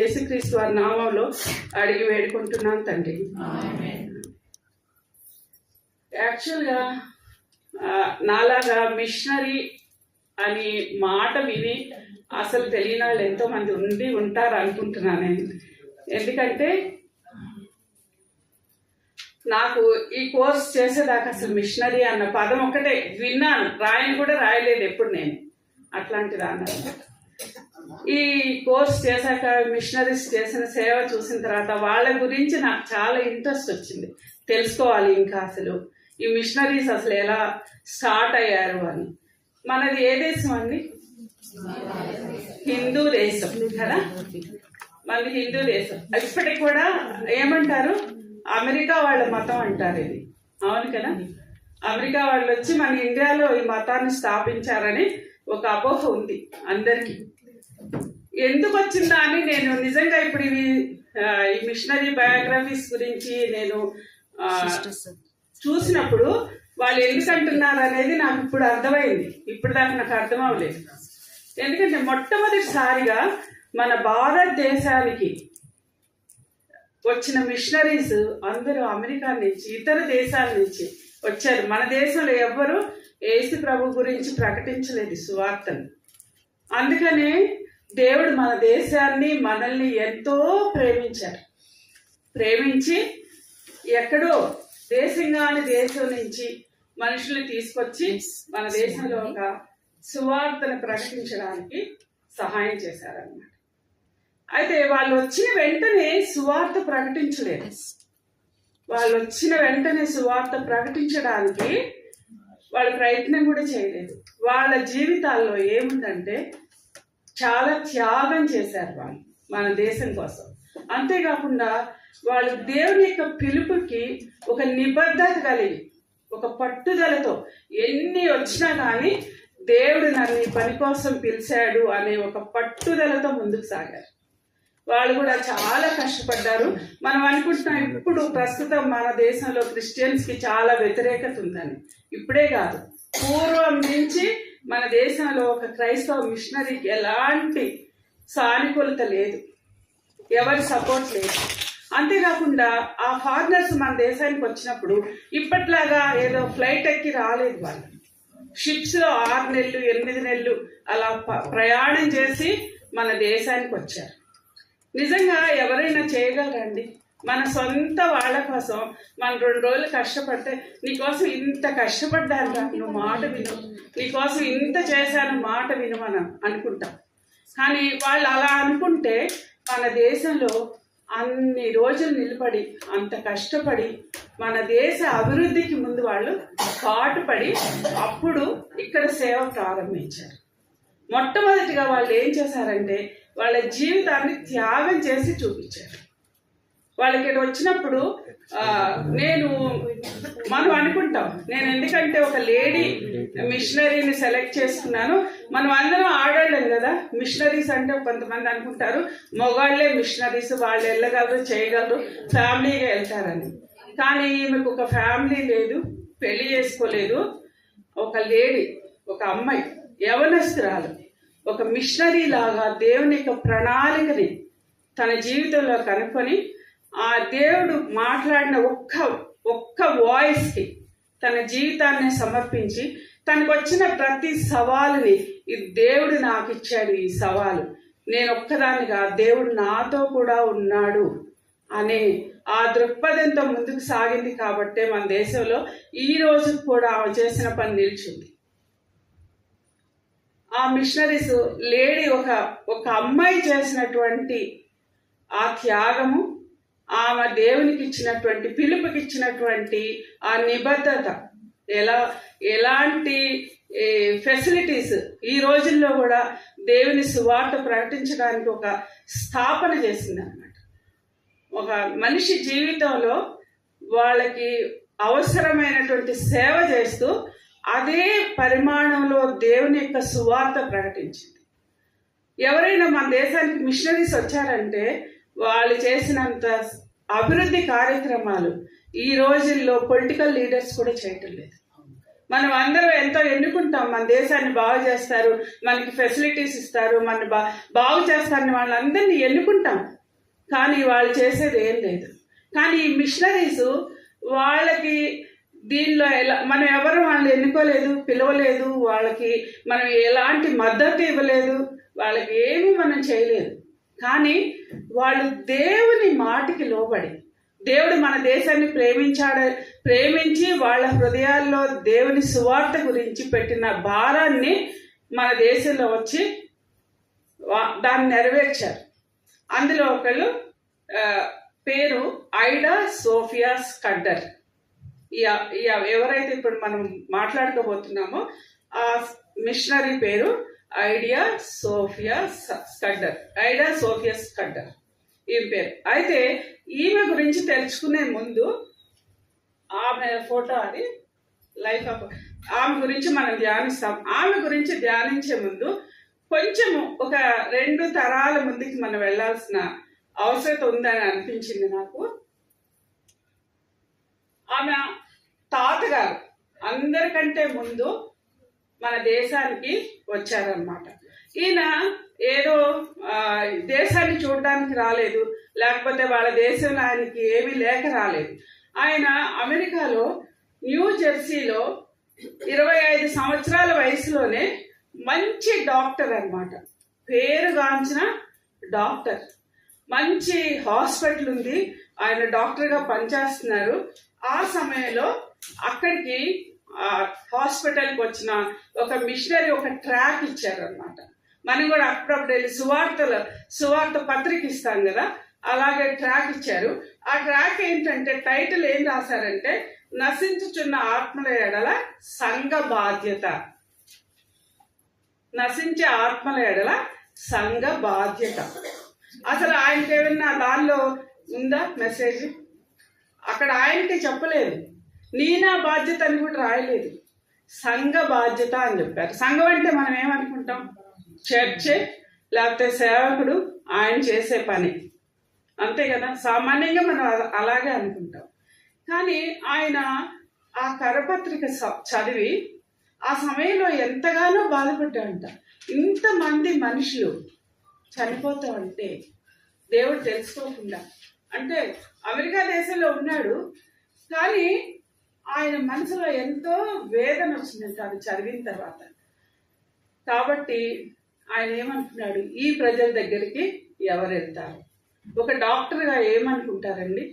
యేసుక్రీస్తు వారి నామంలో అడిగి వేడుకుంటున్నాను తండ్రి. యాక్చువల్గా నాలాగా మిషనరీ అని మాట విని అసలు తెలియని వాళ్ళు ఎంతో మంది ఉంటారు అనుకుంటున్నాను నేను. ఎందుకంటే నాకు ఈ కోర్స్ చేసేదాకా అసలు మిషనరీ అన్న పదం ఒక్కటే విన్నాను, రాయని కూడా రాయలేదు ఎప్పుడు నేను. అట్లాంటిది అన్నమాట. ఈ కోర్స్ చేశాక మిషనరీస్ చేసిన సేవ చూసిన తర్వాత వాళ్ళ గురించి నాకు చాలా ఇంట్రెస్ట్ వచ్చింది, తెలుసుకోవాలి ఇంకా అసలు ఈ మిషనరీస్ అసలు ఎలా స్టార్ట్ అయ్యారు అని. మనది ఏ దేశం అండి? హిందూ దేశం కదా, మనది హిందూ దేశం. ఇప్పటికి కూడా ఏమంటారు, అమెరికా వాళ్ళ మతం అంటారు ఇది, అవును కదా. అమెరికా వాళ్ళు వచ్చి మన ఇండియాలో ఈ మతాన్ని స్థాపించారని ఒక అపోహ ఉంది అందరికీ. ఎందుకు వచ్చిందా అని నేను నిజంగా ఇప్పుడు ఈ మిషనరీ బయోగ్రఫీస్ గురించి నేను చూసినప్పుడు వాళ్ళు ఎందుకంటున్నారు అనేది నాకు ఇప్పుడు అర్థమైంది. ఇప్పుడు దాకా నాకు అర్థం అవ్వలేదు. ఎందుకంటే మొట్టమొదటిసారిగా మన భారతదేశానికి వచ్చిన మిషనరీస్ అందరూ అమెరికా నుంచి, ఇతర దేశాల నుంచి వచ్చారు. మన దేశంలో ఎవ్వరూ యేసు ప్రభు గురించి ప్రకటించలేదు సువార్తను. అందుకనే దేవుడు మన దేశాన్ని, మనల్ని ఎంతో ప్రేమించి ఎక్కడో దేశంగాని దేశం నుంచి మనుషుల్ని తీసుకొచ్చి మన దేశంలో ఒక సువార్తను ప్రకటించడానికి సహాయం చేశారన్నమాట. అయితే వాళ్ళు వచ్చిన వెంటనే సువార్త ప్రకటించలేదు. వాళ్ళు వచ్చిన వెంటనే సువార్త ప్రకటించడానికి వాళ్ళు ప్రయత్నం కూడా చేయలేదు. వాళ్ళ జీవితాల్లో ఏముందంటే చాలా త్యాగం చేశారు వాళ్ళు మన దేశం కోసం. అంతేకాకుండా వాళ్ళు దేవుని యొక్క పిలుపుకి ఒక నిబద్ధత కలిగి, ఒక పట్టుదలతో ఎన్ని వచ్చినా కానీ దేవుడు నన్ను ఈ పని కోసం పిలిచాడు అనే ఒక పట్టుదలతో ముందుకు సాగారు. వాళ్ళు కూడా చాలా కష్టపడ్డారు. మనం అనుకుంటున్నాం ఇప్పుడు ప్రస్తుతం మన దేశంలో క్రిస్టియన్స్కి చాలా వ్యతిరేకత ఉందని. ఇప్పుడే కాదు, పూర్వం నుంచి మన దేశంలో ఒక క్రైస్తవ మిషనరీకి ఎలాంటి సానుకూలత లేదు, ఎవరి సపోర్ట్ లేదు. అంతేకాకుండా ఆ ఫారినర్స్ మన దేశానికి వచ్చినప్పుడు ఇప్పట్లాగా ఏదో ఫ్లైట్ ఎక్కి రాలేదు. వాళ్ళు షిప్స్లో 6 నెలలు 8 నెలలు అలా ప్రయాణం చేసి మన దేశానికి వచ్చారు. నిజంగా ఎవరైనా చేయగలరండి? మన సొంత వాళ్ళ కోసం మనం 2 రోజులు కష్టపడితే, నీకోసం ఇంత కష్టపడ్డాను నువ్వు మాట విను, నీకోసం ఇంత చేశాను మాట విను మనం అనుకుంటాం. కానీ వాళ్ళు అలా అనుకుంటే మన దేశంలో అన్ని రోజులు నిలబడి అంత కష్టపడి మన దేశ అభివృద్ధికి ముందు వాళ్ళు పాటుపడి అప్పుడు ఇక్కడ సేవ ప్రారంభించారు. మొట్టమొదటిగా వాళ్ళు ఏం చేశారంటే వాళ్ళ జీవితాన్ని త్యాగం చేసి చూపించారు. వాళ్ళకి వచ్చినప్పుడు మనం అనుకుంటాం, నేను ఎందుకంటే ఒక లేడీ మిషనరీని సెలెక్ట్ చేసుకున్నాను, మనం అందరం ఆడవాళ్ళం కదా, మిషనరీస్ అంటే కొంతమంది అనుకుంటారు మగవాళ్లే మిషనరీస్, వాళ్ళు వెళ్ళగలరు చేయగలరు ఫ్యామిలీగా వెళ్తారని. కానీ ఈమెకు ఒక ఫ్యామిలీ లేదు, పెళ్లి చేసుకోలేదు. ఒక లేడీ, ఒక అమ్మాయి, యవనస్తురాలు, ఒక మిషనరీ లాగా దేవుని యొక్క ప్రణాళికని తన జీవితంలో కనుక్కొని ఆ దేవుడు మాట్లాడిన ఒక్క వాయిస్కి తన జీవితాన్ని సమర్పించి తనకు వచ్చిన ప్రతి సవాలుని, ఇది దేవుడు నాకు ఇచ్చాడు, ఈ సవాలు నేను ఒక్కదానిగా, దేవుడు నాతో కూడా ఉన్నాడు అనే ఆ దృక్పథంతో ముందుకు సాగింది. కాబట్టే మన దేశంలో ఈ రోజు కూడా ఆమె చేసిన పని నిలిచింది. ఆ మిషనరీస్ లేడీ ఒక అమ్మాయి చేసినటువంటి ఆ త్యాగము, ఆమె దేవునికి ఇచ్చినటువంటి పిలుపుకి ఇచ్చినటువంటి ఆ నిబద్ధత, ఎలాంటి ఫెసిలిటీస్ ఈ రోజుల్లో కూడా దేవుని సువార్త ప్రకటించడానికి ఒక స్థాపన చేసింది అన్నమాట. ఒక మనిషి జీవితంలో వాళ్ళకి అవసరమైనటువంటి సేవ చేస్తూ అదే పరిమాణంలో దేవుని యొక్క సువార్త ప్రకటించింది. ఎవరైనా మన దేశానికి మిషనరీస్ వచ్చారంటే వాళ్ళు చేసినంత అభివృద్ధి కార్యక్రమాలు ఈ రోజుల్లో పొలిటికల్ లీడర్స్ కూడా చేయటం లేదు. మనం అందరూ ఎంతో ఎన్నుకుంటాం, మన దేశాన్ని బాగు చేస్తారు, మనకి ఫెసిలిటీస్ ఇస్తారు, మన బాగు చేస్తారని వాళ్ళందరినీ ఎన్నుకుంటాం. కానీ వాళ్ళు చేసేది ఏం లేదు. కానీ ఈ మిషనరీస్ వాళ్ళకి దీనిలో మనం ఎవరు వాళ్ళని ఎన్నుకోలేదు, పిలవలేదు, వాళ్ళకి మనం ఎలాంటి మద్దతు ఇవ్వలేదు, వాళ్ళకి ఏమీ మనం చేయలేదు. కానీ వాళ్ళు దేవుని మాటకి లోబడి, దేవుడు మన దేశాన్ని ప్రేమించి వాళ్ళ హృదయాల్లో దేవుని సువార్త గురించి పెట్టిన భారాన్ని మన దేశంలో వచ్చి దాన్ని నెరవేర్చారు. అందులో ఒకళ్ళు పేరు ఐడా సోఫియా స్కడ్డర్. ఎవరైతే ఇప్పుడు మనం మాట్లాడుకోబోతున్నామో ఆ మిషనరీ పేరు ఐడా సోఫియా స్కడ్డర్ ఈ పేరు. అయితే ఈమె గురించి తెలుసుకునే ముందు ఆమె ఫోటో అది లైఫ్ ఆఫ్ ఆమె గురించి మనం ధ్యానిస్తాం. ఆమె గురించి ధ్యానించే ముందు కొంచెము ఒక 2 తరాల ముందుకి మనం వెళ్ళాల్సిన అవసరం ఉందని అనిపించింది నాకు. ఆమె తాతగారు అందరికంటే ముందు మన దేశానికి వచ్చారనమాట. ఈయన ఏదో దేశాన్ని చూడడానికి రాలేదు, లేకపోతే వాళ్ళ దేశంలో ఆయనకి ఏమీ లేక రాలేదు. ఆయన అమెరికాలో న్యూ జెర్సీలో 25 సంవత్సరాల వయసులోనే మంచి డాక్టర్ అన్నమాట, పేరుగాంచిన డాక్టర్. మంచి హాస్పిటల్ ఉంది, ఆయన డాక్టర్గా పనిచేస్తున్నారు. ఆ సమయంలో అక్కడికి హాస్పిటల్కి వచ్చిన ఒక మిషనరీ ఒక ట్రాక్ ఇచ్చారనమాట. మనం కూడా అప్పుడప్పుడు వెళ్ళి సువార్త పత్రిక ఇస్తాం కదా, అలాగే ట్రాక్ ఇచ్చారు. ఆ ట్రాక్ ఏంటంటే టైటిల్ ఏం రాశారంటే నశించుచున్న ఆత్మల ఎడల సంఘ బాధ్యత. నశించే ఆత్మల ఎడల సంఘ బాధ్యత. అసలు ఆయనకి ఏమన్నా దానిలో ఉందా మెసేజ్? అక్కడ ఆయనకి చెప్పలేదు, నా బాధ్యత అని కూడా రాయలేదు, సంఘ బాధ్యత అని చెప్పారు. సంఘం అంటే మనం ఏమనుకుంటాం? చర్చే, లేకపోతే సేవకుడు, ఆయన చేసే పని, అంతే కదా. సామాన్యంగా మనం అలాగే అనుకుంటాం. కానీ ఆయన ఆ కరపత్రిక చదివి ఆ సమయంలో ఎంతగానో బాధపడ్డాడంట. ఇంతమంది మనుషులు చనిపోతా ఉంటే దేవుడు తెలుసుకోకుండా, అంటే అమెరికా దేశంలో ఉన్నాడు, కానీ ఆయన మనసులో ఎంతో వేదన వచ్చిందంట అది చదివిన తర్వాత. కాబట్టి ఆయన ఏమనుకున్నాడు, ఈ ప్రజల దగ్గరికి ఎవరు వెళ్తారు? ఒక డాక్టర్గా ఏమనుకుంటారండి,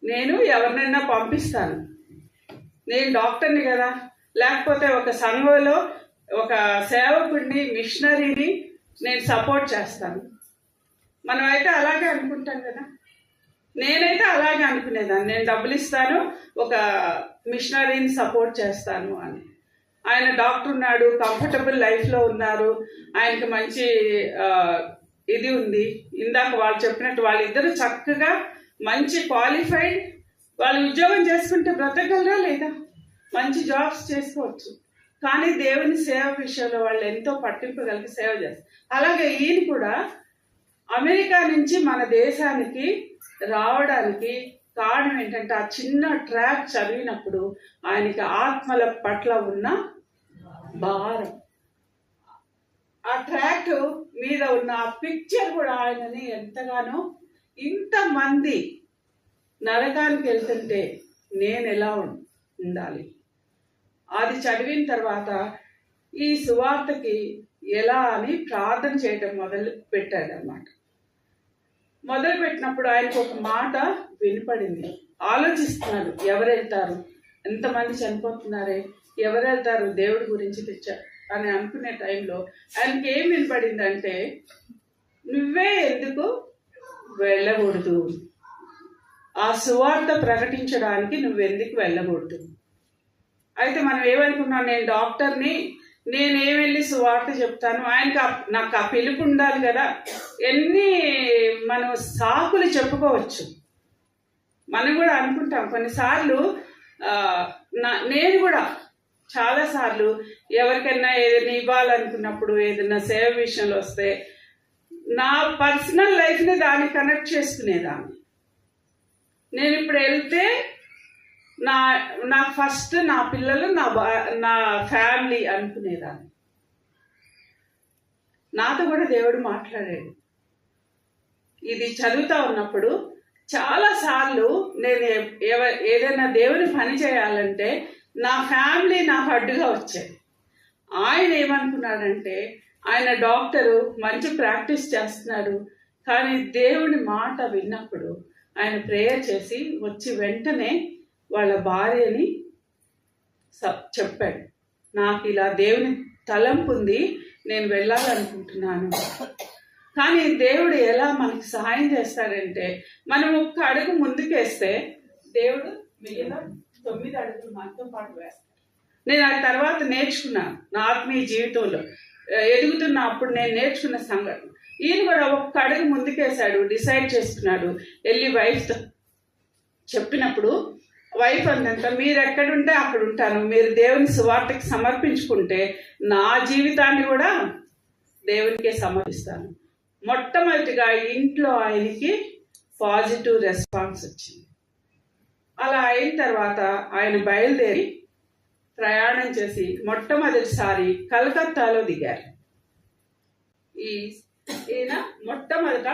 నేను ఎవరినైనా పంపిస్తాను, నేను డాక్టర్ని కదా, లేకపోతే ఒక సంఘంలో ఒక సేవకుడిని, మిషనరీని నేను సపోర్ట్ చేస్తాను. మనమైతే అలాగే అనుకుంటాం కదా. నేనైతే అలాగే అనుకునేదాన్ని, నేను డబ్బులు ఇస్తాను, ఒక మిషనరీని సపోర్ట్ చేస్తాను అని. ఆయన డాక్టర్ ఉన్నాడు, కంఫర్టబుల్ లైఫ్లో ఉన్నారు, ఆయనకి మంచి ఇది ఉంది. ఇందాక వాళ్ళు చెప్పినట్టు వాళ్ళిద్దరూ చక్కగా మంచి క్వాలిఫైడ్, వాళ్ళు ఉద్యోగం చేసుకుంటే బ్రతకగలరా లేదా? మంచి జాబ్స్ చేసుకోవచ్చు. కానీ దేవుని సేవ విషయంలో వాళ్ళు ఎంతో పట్టింపు కలిగి సేవ చేస్తారు. అలాగే ఈయన కూడా అమెరికా నుంచి మన దేశానికి రావడానికి కారణం ఏంటంటే ఆ చిన్న ట్రాక్ చదివినప్పుడు ఆయనకి ఆత్మల పట్ల ఉన్న భారం, ఆ ట్రాక్ మీద ఉన్న ఆ పిక్చర్ కూడా ఆయనని ఎంతగానో, ఇంతమంది నరకానికి వెళ్తుంటే నేను ఎలా ఉండాలి, అది చదివిన తర్వాత ఈ సువార్తకి ఎలా అని ప్రార్థన చేయటం మొదలు పెట్టాడనమాట. మొదలు పెట్టినప్పుడు ఆయనకు ఒక మాట వినపడింది. ఆలోచిస్తున్నాడు, ఎవరు వెళ్తారు, ఎంతమంది చనిపోతున్నారే, ఎవరు వెళ్తారు దేవుడి గురించి తెచ్చారు అని అనుకునే టైంలో ఆయనకి ఏం వినపడిందంటే, నువ్వే ఎందుకు వెళ్ళకూడదు, ఆ సువార్త ప్రకటించడానికి నువ్వెందుకు వెళ్ళకూడదు. అయితే మనం ఏమనుకున్నాం, నేను డాక్టర్ని, నేనేం వెళ్ళి సువార్త చెప్తాను, ఆయనకి నాకు ఆ పిలుపు ఉండాలి కదా. ఎన్ని మనం సాకులు చెప్పుకోవచ్చు, మనం కూడా అనుకుంటాం. కొన్నిసార్లు నేను కూడా చాలాసార్లు ఎవరికైనా ఏదైనా ఇవ్వాలనుకున్నప్పుడు, ఏదైనా సేవ విషయంలో వస్తే నా పర్సనల్ లైఫ్ని దాన్ని కనెక్ట్ చేసుకునేదాన్ని. నేను ఇప్పుడు వెళ్తే నా నాకు ఫస్ట్ నా పిల్లలు, నా ఫ్యామిలీ అనుకునేదాన్ని. నాతో కూడా దేవుడు మాట్లాడాడు. ఇది చదువుతా ఉన్నప్పుడు చాలాసార్లు నేను ఏదైనా దేవుని పని చేయాలంటే నా ఫ్యామిలీ నాకు అడ్డుగా వచ్చేది. ఆయన ఏమనుకున్నాడంటే, ఆయన డాక్టరు, మంచి ప్రాక్టీస్ చేస్తున్నాడు, కానీ దేవుని మాట విన్నప్పుడు ఆయన ప్రేయర్ చేసి వచ్చి వెంటనే వాళ్ళ భార్యని చెప్పాడు, నాకు ఇలా దేవుని తలంపు ఉంది, నేను వెళ్ళాలనుకుంటున్నాను. కానీ దేవుడు ఎలా మనకి సహాయం చేస్తాడంటే, మనం ఒక్క అడుగు ముందుకేస్తే దేవుడు మిగతా 9 అడుగులు మనతో పాటు వేస్తాడు. నేను ఆ తర్వాత నేర్చుకున్నాను నా ఆత్మీయ జీవితంలో ఎదుగుతున్నప్పుడు నేను నేర్చుకున్న సంఘటన. ఈయన కూడా ఒక్క అడుగు ముందుకేశాడు, డిసైడ్ చేసుకున్నాడు. వెళ్ళి వైఫ్తో చెప్పినప్పుడు వైఫ్ అందంతా, మీరు ఎక్కడుంటే అక్కడ ఉంటాను, మీరు దేవుని సువార్తకి సమర్పించుకుంటే నా జీవితాన్ని కూడా దేవునికే సమర్పిస్తాను. మొట్టమొదటిగా ఇంట్లో ఆయనకి పాజిటివ్ రెస్పాన్స్ వచ్చింది. అలా అయిన తర్వాత ఆయన బయలుదేరి ప్రయాణం చేసి మొట్టమొదటిసారి కలకత్తాలో దిగారు. ఈయన మొట్టమొదట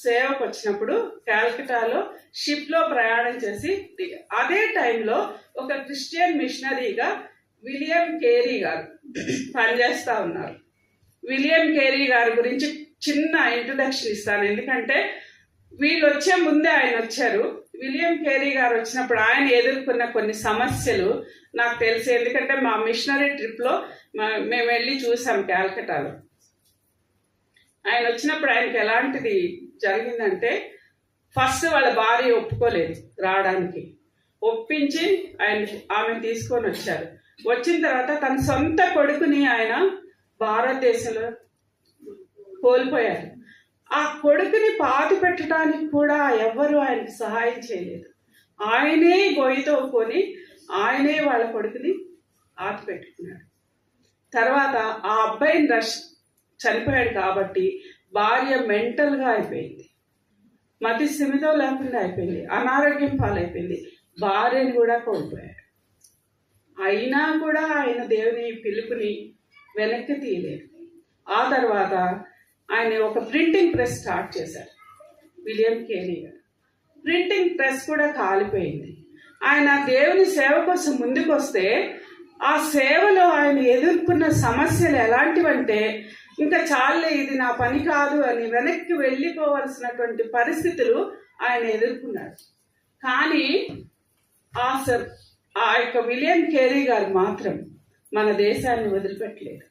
సేవకు వచ్చినప్పుడు కాల్కటాలో షిప్లో ప్రయాణం చేసి దిగారు. అదే టైంలో ఒక క్రిస్టియన్ మిషనరీగా విలియం కేరీ గారు పనిచేస్తూ ఉన్నారు. విలియం కేరీ గారి గురించి చిన్న ఇంట్రొడక్షన్ ఇస్తాను, ఎందుకంటే వీళ్ళు వచ్చే ముందే ఆయన వచ్చారు. విలియం కేరీ గారు వచ్చినప్పుడు ఆయన ఎదుర్కొన్న కొన్ని సమస్యలు నాకు తెలిసి, ఎందుకంటే మా మిషనరీ ట్రిప్లో మేము వెళ్ళి చూసాం కాల్కటాలో. ఆయన వచ్చినప్పుడు ఆయనకి ఎలాంటిది జరిగిందంటే, ఫస్ట్ వాళ్ళ భార్య ఒప్పుకోలేదు రావడానికి, ఒప్పించి ఆమెను తీసుకొని వచ్చారు. వచ్చిన తర్వాత తన సొంత కొడుకుని ఆయన భారతదేశంలో కోల్పోయారు. ఆ కొడుకుని పాతి పెట్టడానికి కూడా ఎవ్వరూ ఆయనకి సహాయం చేయలేదు. ఆయనే గొయ్యితో కొని ఆయనే వాళ్ళ కొడుకుని ఆతి పెట్టుకున్నాడు. తర్వాత ఆ అబ్బాయిని చనిపోయాడు కాబట్టి భార్య మెంటల్గా అయిపోయింది, మతి స్థిమితం లేకుండా అయిపోయింది, అనారోగ్యం పాలైపోయింది, భార్యని కూడా కోల్పోయాడు. అయినా కూడా ఆయన దేవుని పిలుపుని వెనక్కి తీయలేదు. ఆ తర్వాత ఆయన ఒక ప్రింటింగ్ ప్రెస్ స్టార్ట్ చేశారు విలియం కేరీ గారు. ప్రింటింగ్ ప్రెస్ కూడా కాలిపోయింది. ఆయన దేవుని సేవ కోసం ముందుకు వస్తే ఆ సేవలో ఆయన ఎదుర్కొన్న సమస్యలు ఎలాంటివంటే, ఇంకా చాలే ఇది నా పని కాదు అని వెనక్కి వెళ్ళిపోవలసినటువంటి పరిస్థితులు ఆయన ఎదుర్కొన్నాడు. కానీ ఆ యొక్క విలియం కేరీ గారు మాత్రం మన దేశాన్ని వదిలిపెట్టలేదు.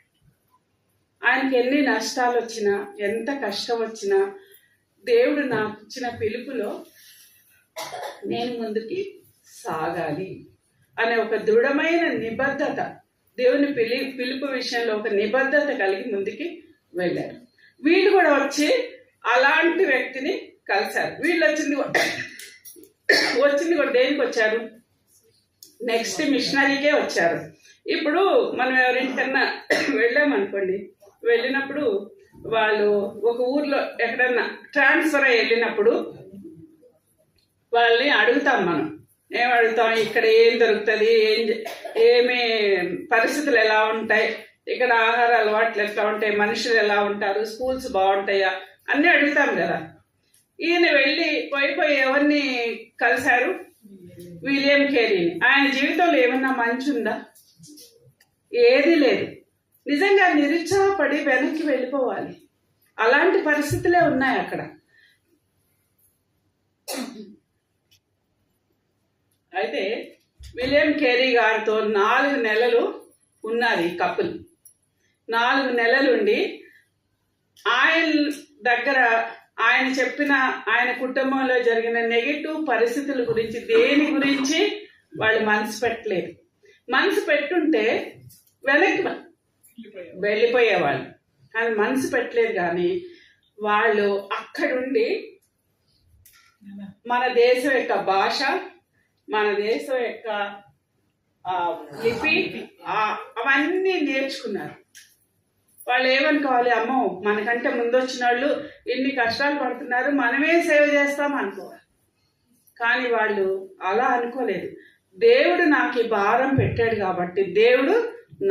ఆయనకి ఎన్ని నష్టాలు వచ్చినా, ఎంత కష్టం వచ్చినా, దేవుడు నాకు ఇచ్చిన పిలుపులో నేను ముందుకి సాగాలి అనే ఒక దృఢమైన నిబద్ధత, దేవుని పిలుపు విషయంలో ఒక నిబద్ధత కలిగి ముందుకి వెళ్ళారు. వీళ్ళు కూడా వచ్చి అలాంటి వ్యక్తిని కలిశారు. వీళ్ళు వచ్చింది కూడా దేనికి వచ్చారు? నెక్స్ట్ మిషనరీకే వచ్చారు. ఇప్పుడు మనం ఎవరింటికన్నా వెళ్ళామనుకోండి, వెళ్ళినప్పుడు వాళ్ళు ఒక ఊర్లో ఎక్కడన్నా ట్రాన్స్ఫర్ అయ్యి వెళ్ళినప్పుడు వాళ్ళని అడుగుతాం. మనం ఏం అడుగుతాం? ఇక్కడ ఏం దొరుకుతుంది, ఏమి పరిస్థితులు ఎలా ఉంటాయి, ఇక్కడ ఆహార అలవాట్లు ఎట్లా ఉంటాయి, మనుషులు ఎలా ఉంటారు, స్కూల్స్ బాగుంటాయా అన్నీ అడుగుతాం కదా. ఈయన పోయి ఎవరిని కలిశారు? విలియం కేరీని. ఆయన జీవితంలో ఏమన్నా మంచి ఉందా? ఏది లేదు. నిజంగా నిరుత్సాహపడి వెనక్కి వెళ్ళిపోవాలి. అలాంటి పరిస్థితులే ఉన్నాయి అక్కడ. అయితే విలియం కేరీ గారితో 4 నెలలు ఉన్నారు ఈ కపుల్. 4 నెలలుండి ఆయన దగ్గర ఆయన చెప్పిన, ఆయన కుటుంబంలో జరిగిన నెగిటివ్ పరిస్థితుల గురించి, దేని గురించి వాళ్ళు మనసు పెట్టలేదు. మనసు పెట్టుంటే వెనక్కి వెళ్ళిపోయేవాళ్ళు, కానీ మనసు పెట్టలేదు. కానీ వాళ్ళు అక్కడుండి మన దేశం యొక్క భాష, మన దేశం యొక్క లిపి అవన్నీ నేర్చుకున్నారు. వాళ్ళు ఏమనుకోవాలి? అమ్మో, మనకంటే ముందు వచ్చిన వాళ్ళు ఎన్ని కష్టాలు పడుతున్నారు, మనమే సేవ చేస్తాం అనుకోవాలి. కానీ వాళ్ళు అలా అనుకోలేదు. దేవుడు నాకు ఈ భారం పెట్టాడు కాబట్టి దేవుడు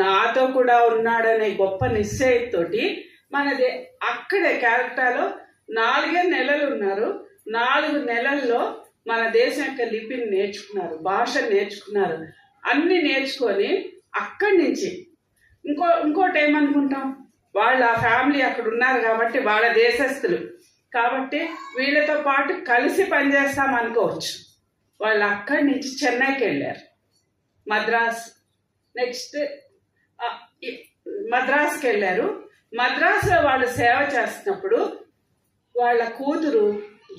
నాతో కూడా ఉన్నాడనే గొప్ప నిశ్చయంతోటి అక్కడే క్యాలకటాలో 4 నెలలు ఉన్నారు. 4 నెలల్లో మన దేశం యొక్క లిపిని నేర్చుకున్నారు, భాష నేర్చుకున్నారు. అన్ని నేర్చుకొని అక్కడి నుంచి ఇంకోటి ఏమనుకుంటాం, వాళ్ళ ఫ్యామిలీ అక్కడ ఉన్నారు కాబట్టి వాళ్ళ దేశస్తులు కాబట్టి వీళ్ళతో పాటు కలిసి పనిచేస్తాం అనుకోవచ్చు. వాళ్ళు అక్కడి నుంచి చెన్నైకి వెళ్ళారు, మద్రాస్, నెక్స్ట్ మద్రాస్కి వెళ్ళారు. మద్రాసులో వాళ్ళు సేవ చేస్తున్నప్పుడు వాళ్ళ కూతురు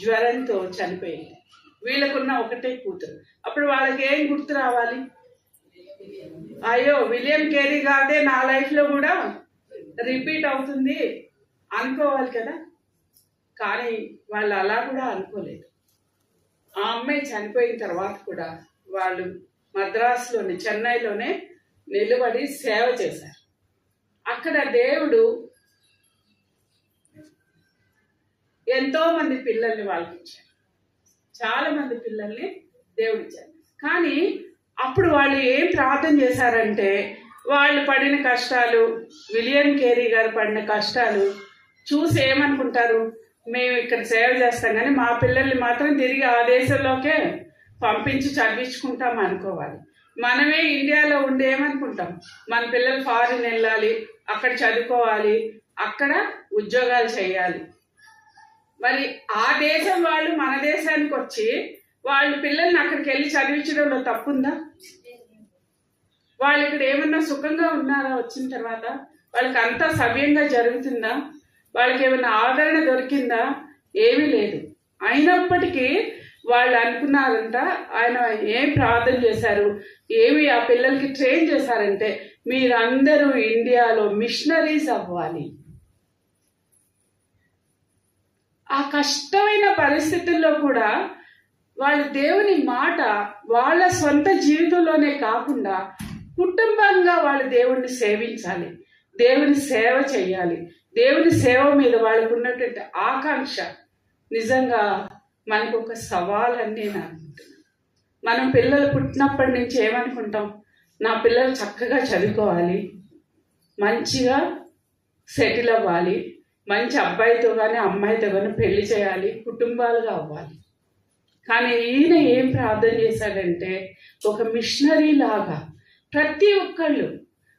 జ్వరంతో చనిపోయింది. వీళ్ళకున్న ఒకటే కూతురు. అప్పుడు వాళ్ళకి ఏం గుర్తు రావాలి? అయ్యో విలియం కేరీ గారిదే నా లైఫ్లో కూడా రిపీట్ అవుతుంది అనుకోవాలి కదా. కానీ వాళ్ళు అలా కూడా అనుకోలేదు. ఆ అమ్మాయి చనిపోయిన తర్వాత కూడా వాళ్ళు మద్రాసులోని చెన్నైలోనే నిలబడి సేవ చేశారు. అక్కడ దేవుడు ఎంతో మంది పిల్లల్ని వాళ్ళకి ఇచ్చారు, చాలా మంది పిల్లల్ని దేవుడు ఇచ్చారు. కానీ అప్పుడు వాళ్ళు ఏం ప్రార్థన చేశారంటే, వాళ్ళు పడిన కష్టాలు, విలియం కేరీ గారు పడిన కష్టాలు చూసి ఏమనుకుంటారు, మేము ఇక్కడ సేవ చేస్తాం కానీ మా పిల్లల్ని మాత్రం తిరిగి ఆ దేశంలోకే పంపించి చదివించుకుంటాం అనుకోవాలి. మనమే ఇండియాలో ఉండి ఏమనుకుంటాం, మన పిల్లలు ఫారిన్ వెళ్ళాలి, అక్కడ చదువుకోవాలి, అక్కడ ఉద్యోగాలు చేయాలి. మరి ఆ దేశం వాళ్ళు మన దేశానికి వచ్చి వాళ్ళ పిల్లల్ని అక్కడికి వెళ్ళి చదివించడంలో తప్పుందా? వాళ్ళు ఇక్కడ ఏమన్నా సుఖంగా ఉన్నారా? వచ్చిన తర్వాత వాళ్ళకి అంతా సవ్యంగా జరుగుతుందా? వాళ్ళకి ఏమైనా ఆదరణ దొరికిందా? ఏమీ లేదు. అయినప్పటికీ వాళ్ళు అనుకున్నారంట, ఆయన ఏం ప్రార్థన చేశారు, ఏమి ఆ పిల్లలకి ట్రైన్ చేశారంటే, మీరందరూ ఇండియాలో మిషనరీస్ అవ్వాలి. ఆ కష్టమైన పరిస్థితుల్లో కూడా వాళ్ళు దేవుని మాట వాళ్ళ సొంత జీవితంలోనే కాకుండా కుటుంబంగా వాళ్ళు దేవుణ్ణి సేవించాలి, దేవుని సేవ చేయాలి. దేవుని సేవ మీద వాళ్ళకు ఉన్నటువంటి ఆకాంక్ష నిజంగా మనకు ఒక సవాల్ అని నేను అనుకుంటున్నాను. మనం పిల్లలు పుట్టినప్పటి నుంచి ఏమనుకుంటాం, నా పిల్లలు చక్కగా చదువుకోవాలి, మంచిగా సెటిల్ అవ్వాలి, మంచి అబ్బాయితో కానీ అమ్మాయితో కానీ పెళ్లి చేయాలి, కుటుంబాలుగా అవ్వాలి. కానీ ఈయన ఏం ప్రార్థన చేశాడంటే, ఒక మిషనరీ లాగా ప్రతి ఒక్కళ్ళు,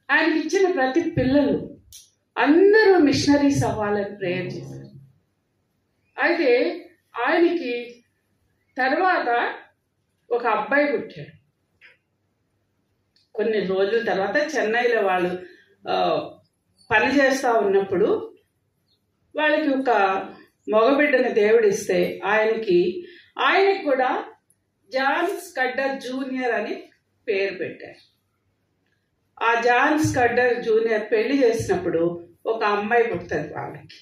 ఆయనకి ఇచ్చిన ప్రతి పిల్లలు అందరూ మిషనరీస్ అవ్వాలని ప్రేయర్ చేశారు. అయితే ఆయనకి తర్వాత ఒక అబ్బాయి పుట్టాడు. కొన్ని రోజుల తర్వాత చెన్నైలో వాళ్ళు పని చేస్తూ ఉన్నప్పుడు వాళ్ళకి ఒక మగబిడ్డని దేవుడిస్తే ఆయనకి కూడా జాన్ స్కడ్డర్ జూనియర్ అని పేరు పెట్టారు. ఆ జాన్ స్కడ్డర్ జూనియర్ పెళ్లి చేసినప్పుడు ఒక అమ్మాయి పుడుతుంది వాళ్ళకి.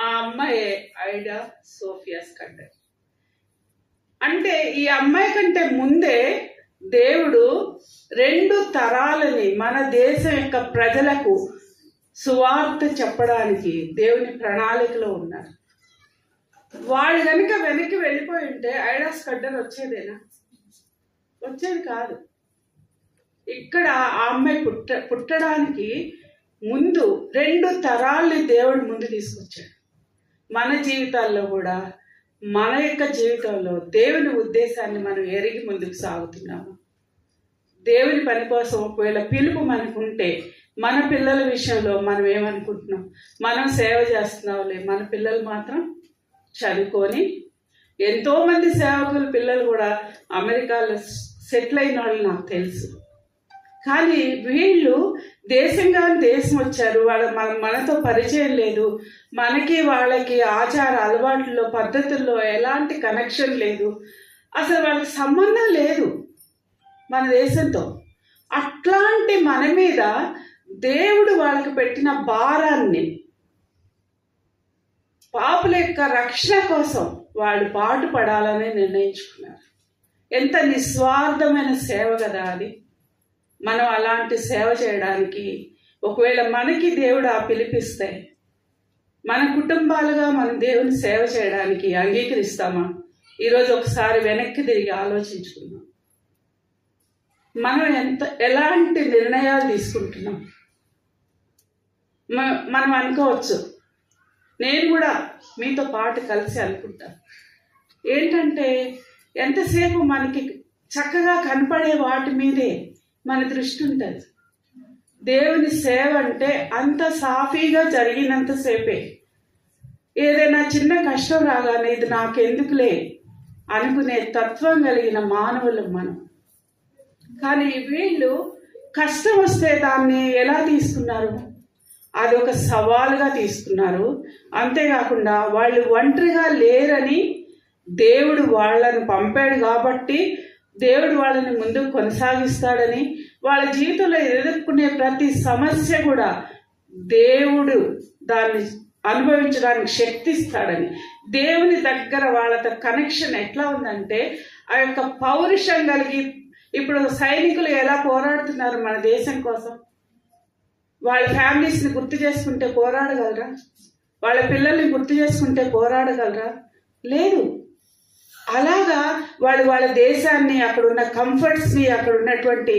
ఆ అమ్మాయి ఐడా సోఫియా స్కడ్డర్. అంటే ఈ అమ్మాయి కంటే ముందే దేవుడు 2 తరాలని మన దేశం యొక్క ప్రజలకు సువార్త చెప్పడానికి దేవుని ప్రణాళికలో ఉన్నారు. వాళ్ళు కనుక వెనక్కి వెళ్ళిపోయి ఉంటే ఐడా స్కడ్డర్ వచ్చేదేనా? వచ్చేది కాదు. ఇక్కడ ఆ అమ్మాయి పుట్టడానికి ముందు 2 తరాలని దేవుడు ముందు తీసుకొచ్చాడు. మన జీవితాల్లో కూడా, మన యొక్క జీవితంలో దేవుని ఉద్దేశాన్ని మనం ఎరిగి ముందుకు సాగుతున్నాము. దేవుని పని కోసం ఒకవేళ పిలుపు మనకుంటే మన పిల్లల విషయంలో మనం ఏమనుకుంటున్నాం, మనం సేవ చేస్తున్నాంలే, మన పిల్లలు మాత్రం చదువుకొని, ఎంతోమంది సేవకుల పిల్లలు కూడా అమెరికాలో సెటిల్ అయిన వాళ్ళు నాకు తెలుసు. కానీ వీళ్ళు దేశం వచ్చారు, మనతో పరిచయం లేదు, మనకి వాళ్ళకి ఆచార అలవాట్లలో పద్ధతుల్లో ఎలాంటి కనెక్షన్ లేదు, అసలు వాళ్ళకి సంబంధం లేదు మన దేశంతో. అట్లాంటి మన మీద దేవుడు వాళ్ళకి పెట్టిన భారాన్ని, పాపుల యొక్క రక్షణ కోసం వాళ్ళు పాటుపడాలని నిర్ణయించుకున్నారు. ఎంత నిస్వార్థమైన సేవ కదా అది. మనం అలాంటి సేవ చేయడానికి ఒకవేళ మనకి దేవుడు ఆ పిలిపిస్తే మన కుటుంబాలుగా మనం దేవుని సేవ చేయడానికి అంగీకరిస్తామా? ఈరోజు ఒకసారి వెనక్కి తిరిగి ఆలోచించుకున్నాం. మనం ఎలాంటి నిర్ణయాలు తీసుకుంటున్నాం. మనం అనుకోవచ్చు, నేను కూడా మీతో పాటు కలిసి అనుకుంటాను, ఏంటంటే ఎంతసేపు మనకి చక్కగా కనపడే వాటి మీదే మన దృష్టి ఉంటుంది. దేవుని సేవ అంటే అంత సాఫీగా జరిగినంతసేపే. ఏదైనా చిన్న కష్టం రాగానే ఇది నాకెందుకులే అనుకునే తత్వం కలిగిన మానవులు మనం. కానీ వీళ్ళు కష్టం వస్తే దాన్ని ఎలా తీసుకున్నారు? అది ఒక సవాలుగా తీసుకున్నారు. అంతేకాకుండా వాళ్ళు ఒంటరిగా లేరని దేవుడు వాళ్ళని పంపాడు కాబట్టి దేవుడు వాళ్ళని ముందుకు కొనసాగిస్తాడని, వాళ్ళ జీవితంలో ఎదుర్కొనే ప్రతి సమస్య కూడా దేవుడు దాన్ని అనుభవించడానికి శక్తి ఇస్తాడని, దేవుని దగ్గర వాళ్ళతో కనెక్షన్ ఎట్లా ఉందంటే ఆ యొక్క పౌరుషం కలిగి. ఇప్పుడు సైనికులు ఎలా పోరాడుతున్నారు మన దేశం కోసం? వాళ్ళ ఫ్యామిలీస్ని గుర్తు చేసుకుంటే పోరాడగలరా? వాళ్ళ పిల్లల్ని గుర్తు చేసుకుంటే పోరాడగలరా? లేదు. అలాగా వాళ్ళ దేశాన్ని, అక్కడ ఉన్న కంఫర్ట్స్ని, అక్కడ ఉన్నటువంటి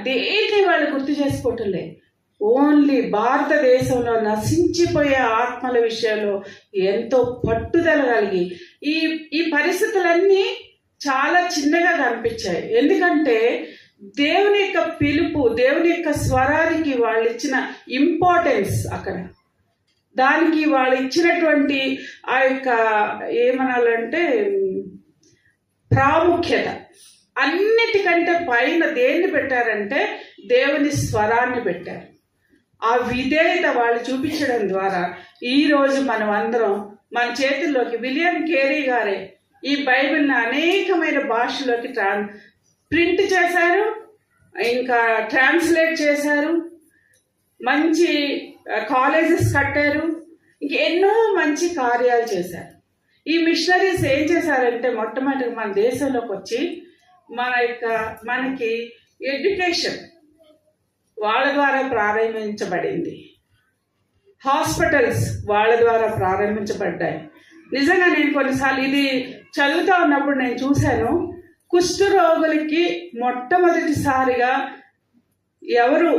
దేన్ని వాళ్ళు గుర్తు చేసుకోవటం లేదు. ఓన్లీ భారతదేశంలో నశించిపోయే ఆత్మల విషయంలో ఎంతో పట్టుదల కలిగి ఈ పరిస్థితులన్నీ చాలా చిన్నగా కనిపించాయి. ఎందుకంటే దేవుని యొక్క పిలుపు, దేవుని యొక్క స్వరానికి వాళ్ళు ఇచ్చిన ఇంపార్టెన్స్, అక్కడ దానికి వాళ్ళు ఇచ్చినటువంటి ఆ యొక్క ఏమనాలంటే ప్రాముఖ్యత, అన్నిటికంటే పైన దేన్ని పెట్టారంటే దేవుని స్వరాన్ని పెట్టారు. ఆ విధేయత వాళ్ళు చూపించడం ద్వారా ఈరోజు మనం అందరం మన చేతుల్లోకి, విలియం కేరీ గారే ఈ బైబిల్ని అనేకమైన భాషలోకి ప్రింట్ చేశారు, ఇంకా ట్రాన్స్లేట్ చేశారు, మంచి కాలేజెస్ కట్టారు, ఇంకెన్నో మంచి కార్యాలు చేశారు. ఈ మిషనరీస్ ఏం చేశారంటే మొట్టమొదటిగా మన దేశంలోకి వచ్చి మనకి ఎడ్యుకేషన్ వాళ్ళ ద్వారా ప్రారంభించబడింది. హాస్పిటల్స్ వాళ్ళ ద్వారా ప్రారంభించబడ్డాయి. నిజంగా నేను కొన్నిసార్లు ఇది చదువుతా ఉన్నప్పుడు నేను చూశాను, కుష్ఠరోగులకి మొట్టమొదటిసారిగా ఎవరు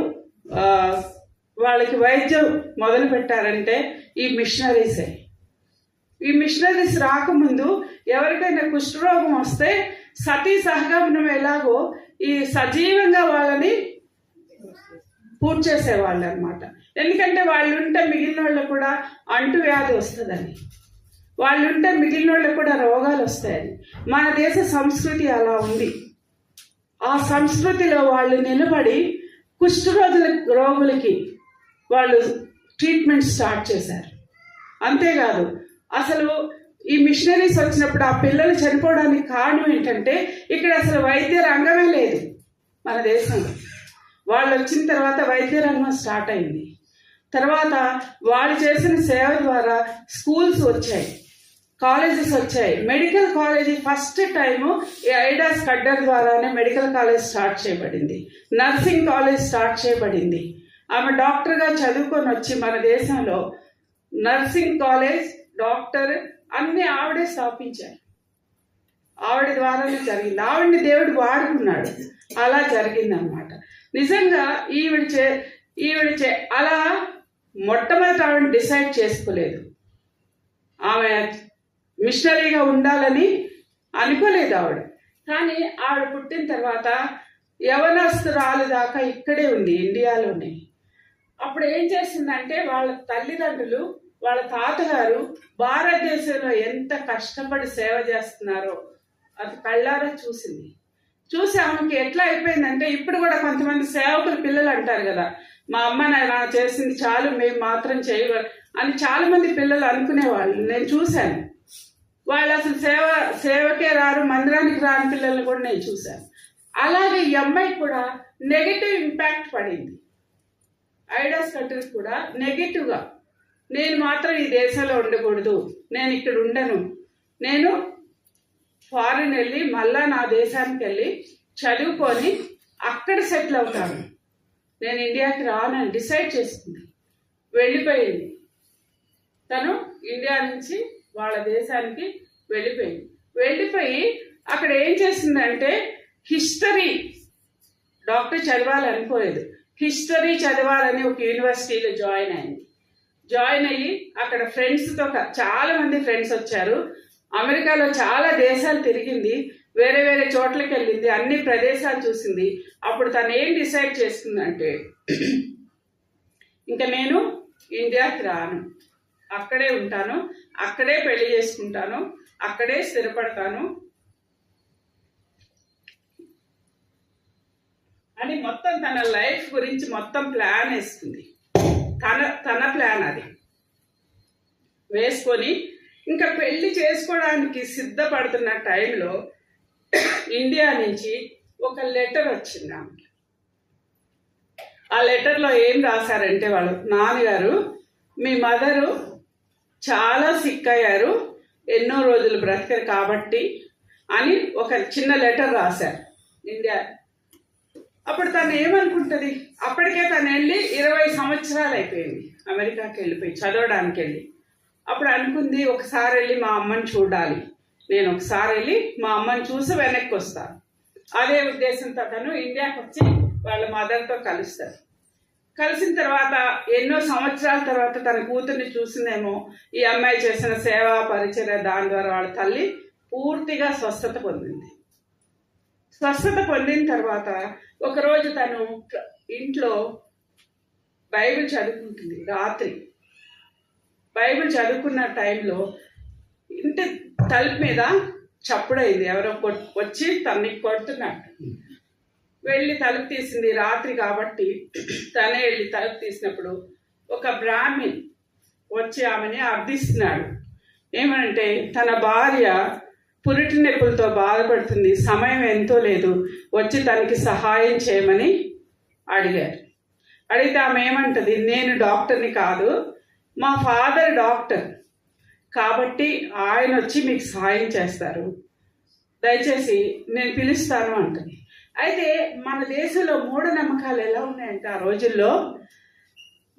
వాళ్ళకి వైద్యం మొదలు పెట్టారంటే ఈ మిషనరీసే. ఈ మిషనరీస్ రాకముందు ఎవరికైనా కుష్ఠరోగం వస్తే సతీ సహగమనం ఎలాగో ఈ సజీవంగా వాళ్ళని పూర్తి చేసేవాళ్ళు అనమాట. ఎందుకంటే వాళ్ళు ఉంటే మిగిలిన వాళ్ళకు కూడా అంటువ్యాధి వస్తుందని, వాళ్ళు ఉంటే మిగిలిన వాళ్ళకు కూడా రోగాలు వస్తాయని. మన దేశ సంస్కృతి అలా ఉంది. ఆ సంస్కృతిలో వాళ్ళు నిలబడి రోగులకి వాళ్ళు ట్రీట్మెంట్ స్టార్ట్ చేశారు. అంతేకాదు, అసలు ఈ మిషనరీస్ వచ్చినప్పుడు ఆ పిల్లలు చనిపోవడానికి కారణం ఏంటంటే ఇక్కడ అసలు వైద్య రంగమే లేదు మన దేశంలో. వాళ్ళు వచ్చిన తర్వాత వైద్య రంగం స్టార్ట్ అయింది. తర్వాత వాళ్ళు చేసిన సేవ ద్వారా స్కూల్స్ వచ్చాయి, కాలేజెస్ వచ్చాయి. మెడికల్ కాలేజీ ఫస్ట్ టైము ఈ ఐడాస్ కడ్డర్ ద్వారానే మెడికల్ కాలేజ్ స్టార్ట్ చేయబడింది. నర్సింగ్ కాలేజ్ స్టార్ట్ చేయబడింది. ఆమె డాక్టర్గా చదువుకొని వచ్చి మన దేశంలో నర్సింగ్ కాలేజ్, డాక్టర్ అన్నీ ఆవిడే స్థాపించారు. ఆవిడ ద్వారానే జరిగింది. ఆవిడని దేవుడు వాడుకున్నాడు. అలా జరిగిందనమాట. నిజంగా ఈవిడ అలా మొట్టమొదటి ఆవిడ డిసైడ్ చేసుకోలేదు. ఆమె మిషనరీగా ఉండాలని అనుకోలేదు ఆవిడ. కానీ ఆవిడ పుట్టిన తర్వాత యవనస్తురాలు దాకా ఇక్కడే ఉంది, ఇండియాలోనే. అప్పుడు ఏం చేసిందంటే వాళ్ళ తల్లిదండ్రులు, వాళ్ళ తాతగారు భారతదేశంలో ఎంత కష్టపడి సేవ చేస్తున్నారో అది కళ్ళారా చూసింది. చూసి ఆమెకి ఎట్లా అయిపోయిందంటే, ఇప్పుడు కూడా కొంతమంది సేవకుల పిల్లలు అంటారు కదా, మా అమ్మ నాన్న చేసింది చాలు, మేము మాత్రం చేయగలం అని చాలా మంది పిల్లలు అనుకునేవాళ్ళు. నేను చూశాను. వాళ్ళు అసలు సేవకే రారు, మందిరానికి రాని పిల్లల్ని కూడా నేను చూశాను. అలాగే ఈ అమ్మాయి కూడా నెగటివ్ ఇంపాక్ట్ పడింది. ఐడాస్ కడ్డర్ కూడా నెగటివ్గా, నేను మాత్రం ఈ దేశంలో ఉండకూడదు, నేను ఇక్కడ ఉండను, నేను ఫారిన్ వెళ్ళి మళ్ళా నా దేశానికి వెళ్ళి చదువుకొని అక్కడ సెటిల్ అవుతాను, నేను ఇండియాకి రానని డిసైడ్ చేసుకుంది. వెళ్ళిపోయింది. తను ఇండియా నుంచి వాళ్ళ దేశానికి వెళ్ళిపోయింది. వెళ్ళిపోయి అక్కడ ఏం చేసిందంటే హిస్టరీ డాక్టర్ చదవాలనుకోలేదు, హిస్టరీ చదవాలని ఒక యూనివర్సిటీలో జాయిన్ అయింది. జాయిన్ అయ్యి అక్కడ ఫ్రెండ్స్తో చాలా మంది ఫ్రెండ్స్ వచ్చారు. అమెరికాలో చాలా దేశాలు తిరిగింది, వేరే వేరే చోట్లకి వెళ్ళింది, అన్ని ప్రదేశాలు చూసింది. అప్పుడు తను ఏం డిసైడ్ చేసుకుందంటే ఇంకా నేను ఇండియాకి రాను, అక్కడే ఉంటాను, అక్కడే పెళ్లి చేసుకుంటాను, అక్కడే స్థిరపడతాను అని మొత్తం తన లైఫ్ గురించి మొత్తం ప్లాన్ వేసుకుంది. తన ప్లాన్ అది వేసుకొని ఇంకా పెళ్లి చేసుకోవడానికి సిద్ధపడుతున్న టైంలో ఇండియా నుంచి ఒక లెటర్ వచ్చింది ఆమెకి. ఆ లెటర్లో ఏం రాశారంటే వాళ్ళ నాన్నగారు, మీ మదరు చాలా సిక్ అయ్యారు, ఎన్నో రోజులు బ్రతికారు కాబట్టి అని ఒక చిన్న లెటర్ రాశారు ఇండియా. అప్పుడు తను ఏమనుకుంటుంది, అప్పటికే తను వెళ్ళి 20 సంవత్సరాలు అయిపోయింది అమెరికాకి వెళ్ళిపోయి చదవడానికి వెళ్ళి. అప్పుడు అనుకుంది ఒకసారి వెళ్ళి మా అమ్మని చూడాలి, నేను ఒకసారి వెళ్ళి మా అమ్మని చూసి వెనక్కి వస్తాను. అదే ఉద్దేశంతో తను ఇండియాకి వచ్చి వాళ్ళ మదర్తో కలుస్తారు. కలిసిన తర్వాత ఎన్నో సంవత్సరాల తర్వాత తన కూతుర్ని చూసిందేమో, ఈ అమ్మాయి చేసిన సేవా పరిచర్య దాని ద్వారా వాళ్ళ తల్లి పూర్తిగా స్వస్థత పొందింది. స్వస్థత పొందిన తర్వాత ఒకరోజు తను ఇంట్లో బైబిల్ చదువుకుంటుంది. రాత్రి బైబిల్ చదువుకున్న టైంలో ఇంటి తలుపు మీద చప్పుడైంది, ఎవరో వచ్చి తనని కొడుతున్నట్టు. వెళ్ళి తలుపు తీసింది, రాత్రి కాబట్టి తనే వెళ్ళి తలుపు తీసినప్పుడు ఒక బ్రాహ్మణ్ వచ్చి ఆమెని అర్థిస్తున్నాడు. ఏమనంటే తన భార్య పురిటి నొప్పులతో బాధపడుతుంది, సమయం ఎంతో లేదు, వచ్చి తనకి సహాయం చేయమని అడిగారు. అడిగితే ఆమె ఏమంటది, నేను డాక్టర్ని కాదు, మా ఫాదర్ డాక్టర్, కాబట్టి ఆయన వచ్చి మీకు సహాయం చేస్తారు, దయచేసి నేను పిలుస్తాను అంటది. అయితే మన దేశంలో మూఢనమ్మకాలు ఎలా ఉన్నాయంటే, ఆ రోజుల్లో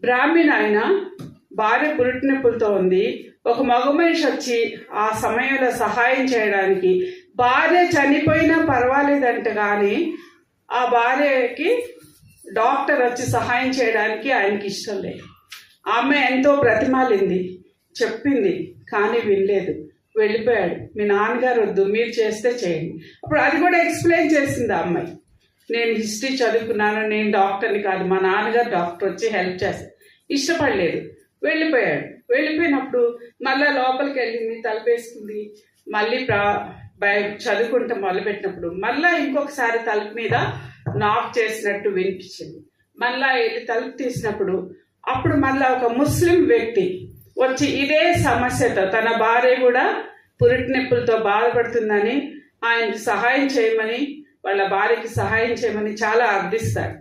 బ్రాహ్మణ్ ఆయన భార్య పురిటి నొప్పులతో ఉంది, ఒక మగ మనిషి వచ్చి ఆ సమయంలో సహాయం చేయడానికి, భార్య చనిపోయినా పర్వాలేదంట, కానీ ఆ భార్యకి డాక్టర్ వచ్చి సహాయం చేయడానికి ఆయనకి ఇష్టం లేదు. ఆమె ఎంతో బ్రతిమాలింది, చెప్పింది, కానీ వినలేదు, వెళ్ళిపోయాడు. మీ నాన్నగారు వద్దు, మీరు చేస్తే చేయండి. అప్పుడు అది కూడా ఎక్స్ప్లెయిన్ చేసింది ఆ అమ్మాయి, నేను హిస్టరీ చదువుకున్నాను, నేను డాక్టర్ని కాదు, మా నాన్నగారు డాక్టర్ వచ్చి హెల్ప్ చేస్తారు. ఇష్టపడలేదు, వెళ్ళిపోయాడు. వెళ్ళిపోయినప్పుడు మళ్ళీ లోపలికి వెళ్ళింది, తలుపేసుకుంది, మళ్ళీ చదువుకుంటూ మొదలుపెట్టినప్పుడు మళ్ళీ ఇంకొకసారి తలుపు మీద నాక్ చేసినట్టు వినిపించింది. మళ్ళీ వెళ్ళి తలుపు తీసినప్పుడు అప్పుడు మళ్ళీ ఒక ముస్లిం వ్యక్తి వచ్చి ఇదే సమస్యతో, తన భార్య కూడా పురిటి నొప్పులతో బాధపడుతుందని ఆయనకి సహాయం చేయమని, వాళ్ళ భార్యకి సహాయం చేయమని చాలా అర్థిస్తాడు.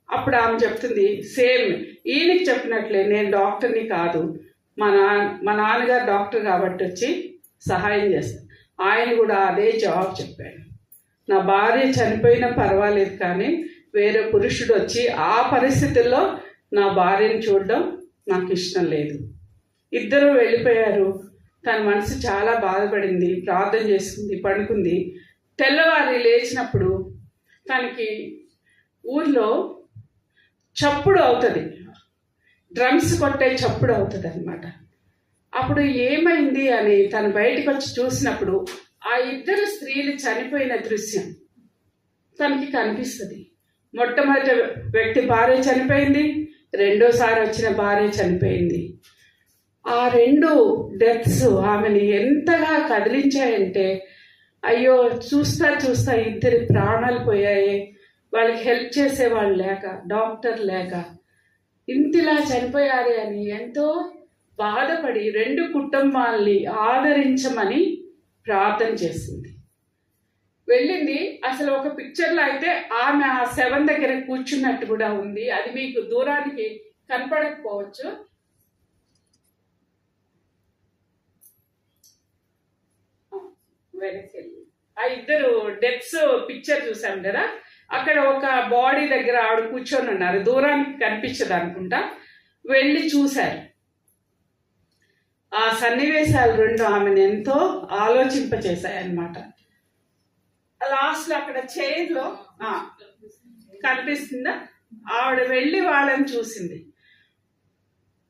అప్పుడు ఆమె చెప్తుంది, సేమ్ ఈయనకి చెప్పినట్లే, నేను డాక్టర్ని కాదు, మా నాన్నగారు డాక్టర్ కాబట్టి వచ్చి సహాయం చేస్తాను. ఆయన కూడా అదే జవాబు చెప్పాడు, నా భార్య చనిపోయినా పర్వాలేదు, కానీ వేరే పురుషుడు వచ్చి ఆ పరిస్థితుల్లో నా భార్యను చూడడం నాకు ఇష్టం లేదు. ఇద్దరు వెళ్ళిపోయారు. తన మనసు చాలా బాధపడింది, ప్రార్థన చేసుకుంది, పడుకుంది. తెల్లవారి లేచినప్పుడు తనకి ఊర్లో చప్పుడు అవుతుంది, డ్రమ్స్ కొట్టే చప్పుడు అవుతుంది అనమాట. అప్పుడు ఏమైంది అని తను బయటకు వచ్చి చూసినప్పుడు ఆ ఇద్దరు స్త్రీలు చనిపోయిన దృశ్యం తనకి కనిపిస్తుంది. మొట్టమొదటి వ్యక్తి భార్య చనిపోయింది, రెండోసారి వచ్చిన భార్య చనిపోయింది. ఆ 2 డెత్స్ ఆమెని ఎంతగా కదిలించాయంటే, అయ్యో చూస్తా ఇద్దరి ప్రాణాలు పోయాయి, వాళ్ళకి హెల్ప్ చేసేవాళ్ళు లేక, డాక్టర్ లేక ఇంతిలా చనిపోయారు అని ఎంతో బాధపడి 2 కుటుంబాల్ని ఆదరించమని ప్రార్థన చేసింది. వెళ్ళింది. అసలు ఒక పిక్చర్లో అయితే ఆమె ఆ శవం దగ్గర కూర్చున్నట్టు కూడా ఉంది, అది మీకు దూరానికి కనపడకపోవచ్చు. ఆ ఇద్దరు డెత్స్ పిక్చర్ చూసాం కదా, అక్కడ ఒక బాడీ దగ్గర ఆవిడ కూర్చొని ఉన్నారు, దూరానికి కనిపించదు అనుకుంటా. వెళ్ళి చూశారు. ఆ సన్నివేశాలు రెండు ఆమెను ఎంతో ఆలోచింపచేశాయన్నమాట. లాస్ట్లో అక్కడ చైర్లో కనిపిస్తుందా, ఆవిడ వెళ్ళి వాళ్ళని చూసింది.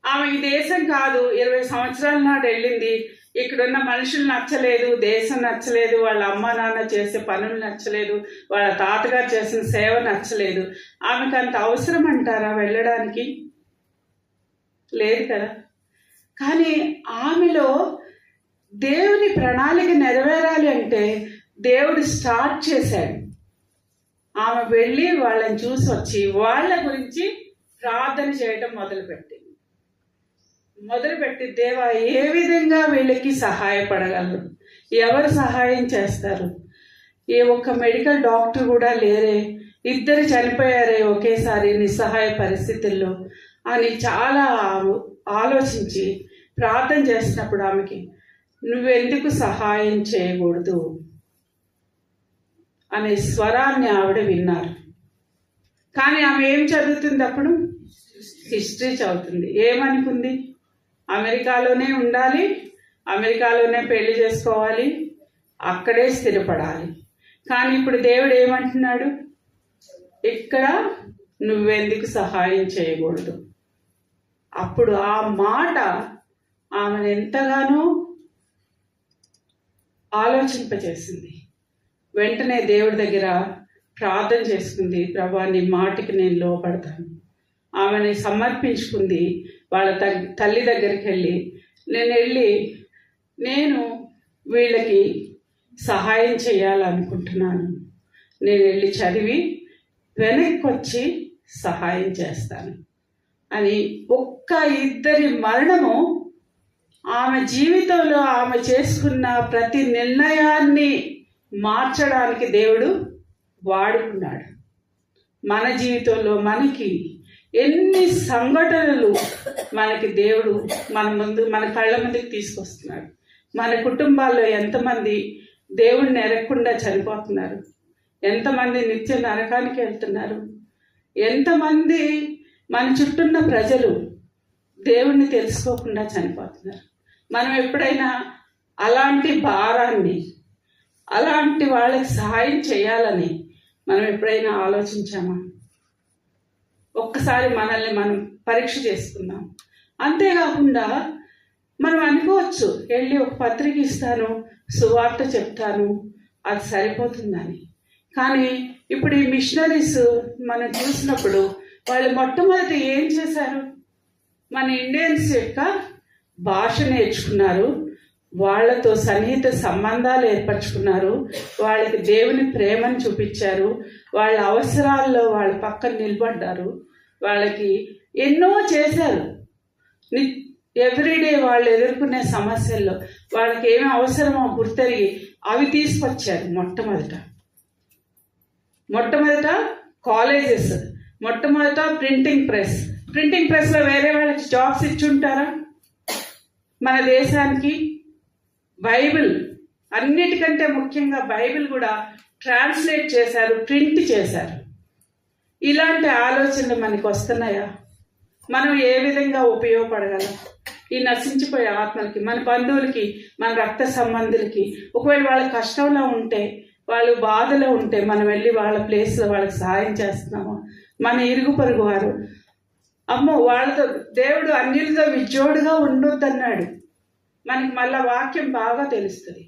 ఆమె ఈ దేశం కాదు, 20 సంవత్సరాల నాడు వెళ్ళింది. ఇక్కడున్న మనుషులు నచ్చలేదు, దేశం నచ్చలేదు, వాళ్ళ అమ్మ నాన్న చేసే పనులు నచ్చలేదు, వాళ్ళ తాతగారు చేసిన సేవ నచ్చలేదు. ఆమెకు అంత అవసరం అంటారా వెళ్ళడానికి? లేదు కదా. కానీ ఆమెలో దేవుని ప్రణాళిక నెరవేరాలి అంటే దేవుడు స్టార్ట్ చేశాడు. ఆమె వెళ్ళి వాళ్ళని చూసి వచ్చి వాళ్ళ గురించి ప్రార్థన చేయటం మొదలుపెట్టి దేవా ఏ విధంగా వీళ్ళకి సహాయపడగలరు, ఎవరు సహాయం చేస్తారు, ఏ ఒక్క మెడికల్ డాక్టర్ కూడా లేరే, 2 చనిపోయారే ఒకేసారి నిస్సహాయ పరిస్థితుల్లో అని చాలా ఆలోచించి ప్రార్థన చేసినప్పుడు ఆమెకి నువ్వెందుకు సహాయం చేయకూడదు అనే స్వరాన్ని ఆవిడ విన్నారు. కానీ ఆమె ఏం చదువుతుంది అప్పుడు? హిస్టరీ చదువుతుంది. ఏమనుకుంది? అమెరికాలోనే ఉండాలి, అమెరికాలోనే పెళ్లి చేసుకోవాలి, అక్కడే స్థిరపడాలి. కానీ ఇప్పుడు దేవుడు ఏమంటున్నాడు? ఇక్కడ నువ్వెందుకు సహాయం చేయకూడదు. అప్పుడు ఆ మాట ఆమెను ఎంతగానో ఆలోచింపచేసింది. వెంటనే దేవుడి దగ్గర ప్రార్థన చేసుకుంది, ప్రభా నీ మాటకి నేను లోపడతాను. ఆమెని సమర్పించుకుంది. వాళ్ళ తల్లి దగ్గరికి వెళ్ళి నేను వీళ్ళకి సహాయం చేయాలనుకుంటున్నాను, నేను వెళ్ళి చదివి వెనక్కి వచ్చి సహాయం చేస్తాను అని 2 మరణము ఆమె జీవితంలో ఆమె చేసుకున్న ప్రతి నిర్ణయాన్ని మార్చడానికి దేవుడు వాడుకున్నాడు. మన జీవితంలో మనకి ఎన్ని సంఘటనలు మనకి దేవుడు మన కళ్ళ ముందుకు తీసుకొస్తున్నాడు. మన కుటుంబాల్లో ఎంతమంది దేవుడిని ఎరగకుండా చనిపోతున్నారు, ఎంతమంది నిత్య నరకానికి వెళ్తున్నారు, ఎంతమంది మన చుట్టూన్న ప్రజలు దేవుణ్ణి తెలుసుకోకుండా చనిపోతున్నారు. మనం ఎప్పుడైనా అలాంటి భారాన్ని, అలాంటి వాళ్ళకి సహాయం చేయాలని మనం ఎప్పుడైనా ఆలోచించామా? ఒక్కసారి మనల్ని మనం పరీక్ష చేసుకుందాం. అంతేకాకుండా మనం అనుకోవచ్చు, వెళ్ళి ఒక పత్రిక ఇస్తాను, సువార్త చెప్తాను, అది సరిపోతుందని. కానీ ఇప్పుడు ఈ మిషనరీస్ మనం చూసినప్పుడు వాళ్ళు మొట్టమొదటి ఏం చేశారు? మన ఇండియన్స్ యొక్క భాష నేర్చుకున్నారు, వాళ్ళతో సన్నిహిత సంబంధాలు ఏర్పరచుకున్నారు, వాళ్ళకి దేవుని ప్రేమను చూపించారు, వాళ్ళ అవసరాల్లో వాళ్ళ పక్కన నిలబడ్డారు, వాళ్ళకి ఎన్నో చేశారు. ఎవ్రీడే వాళ్ళు ఎదుర్కొనే సమస్యల్లో వాళ్ళకి ఏమి అవసరమో గుర్తెరిగి అవి తీసుకొచ్చారు. మొట్టమొదట కాలేజెస్, మొట్టమొదట ప్రింటింగ్ ప్రెస్లో వేరే వాళ్ళకి జాబ్స్ ఇచ్చుంటారా? మన దేశానికి బైబిల్, అన్నిటికంటే ముఖ్యంగా బైబిల్ కూడా ట్రాన్స్లేట్ చేశారు, ప్రింట్ చేశారు. ఇలాంటి ఆలోచనలు మనకు వస్తున్నాయా? మనం ఏ విధంగా ఉపయోగపడగలం ఈ నశించిపోయే ఆత్మలకి, మన బంధువులకి, మన రక్త సంబంధులకి? ఒకవేళ వాళ్ళ కష్టంలో ఉంటే, వాళ్ళు బాధలో ఉంటే మనం వెళ్ళి వాళ్ళ ప్లేస్లో వాళ్ళకి సహాయం చేస్తున్నాము. మన ఇరుగు పొరుగు వారు, అమ్మో వాళ్ళతో దేవుడు అన్యులతో విజోడుగా ఉండొద్దన్నాడు. మనకి మళ్ళా వాక్యం బాగా తెలుస్తుంది.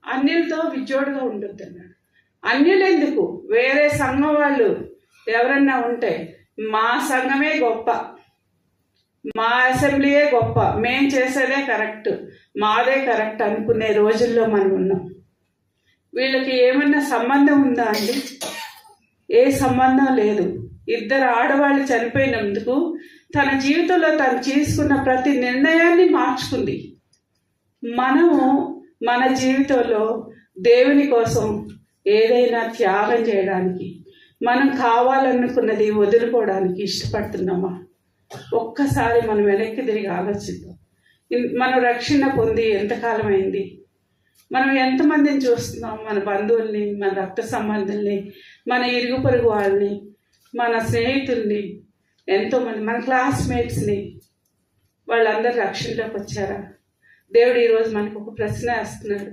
అన్యులతో విజోడుగా ఉండొద్దన్నాడు. అన్యులెందుకు? వేరే సంఘం వాళ్ళు ఎవరన్నా ఉంటే మా సంఘమే గొప్ప, మా అసెంబ్లీయే గొప్ప, మేం చేసేదే కరెక్ట్, మాదే కరెక్ట్ అనుకునే రోజుల్లో మనం ఉన్నాం. వీళ్ళకి ఏమన్నా సంబంధం ఉందా అండి? ఏ సంబంధం లేదు. 2 ఆడవాళ్ళు చనిపోయినందుకు తన జీవితంలో తను చేసుకున్న ప్రతి నిర్ణయాన్ని మార్చుకుంది. మనము మన జీవితంలో దేవుని కోసం ఏదైనా త్యాగం చేయడానికి, మనం కావాలనుకున్నది వదులుకోవడానికి ఇష్టపడుతున్నామా? ఒక్కసారి మనం వెనక్కి తిరిగి ఆలోచిద్దాం. మనం రక్షణ పొంది ఎంతకాలం అయింది? మనం ఎంతమందిని చూస్తున్నాం? మన బంధువుల్ని, మన రక్త సంబంధుల్ని, మన ఇరుగు పొరుగు వాళ్ళని, మన స్నేహితుల్ని, ఎంతోమంది మన క్లాస్మేట్స్ని వాళ్ళందరూ రక్షణలోకి వచ్చారా? దేవుడు ఈరోజు మనకు ఒక ప్రశ్న వేస్తున్నాడు.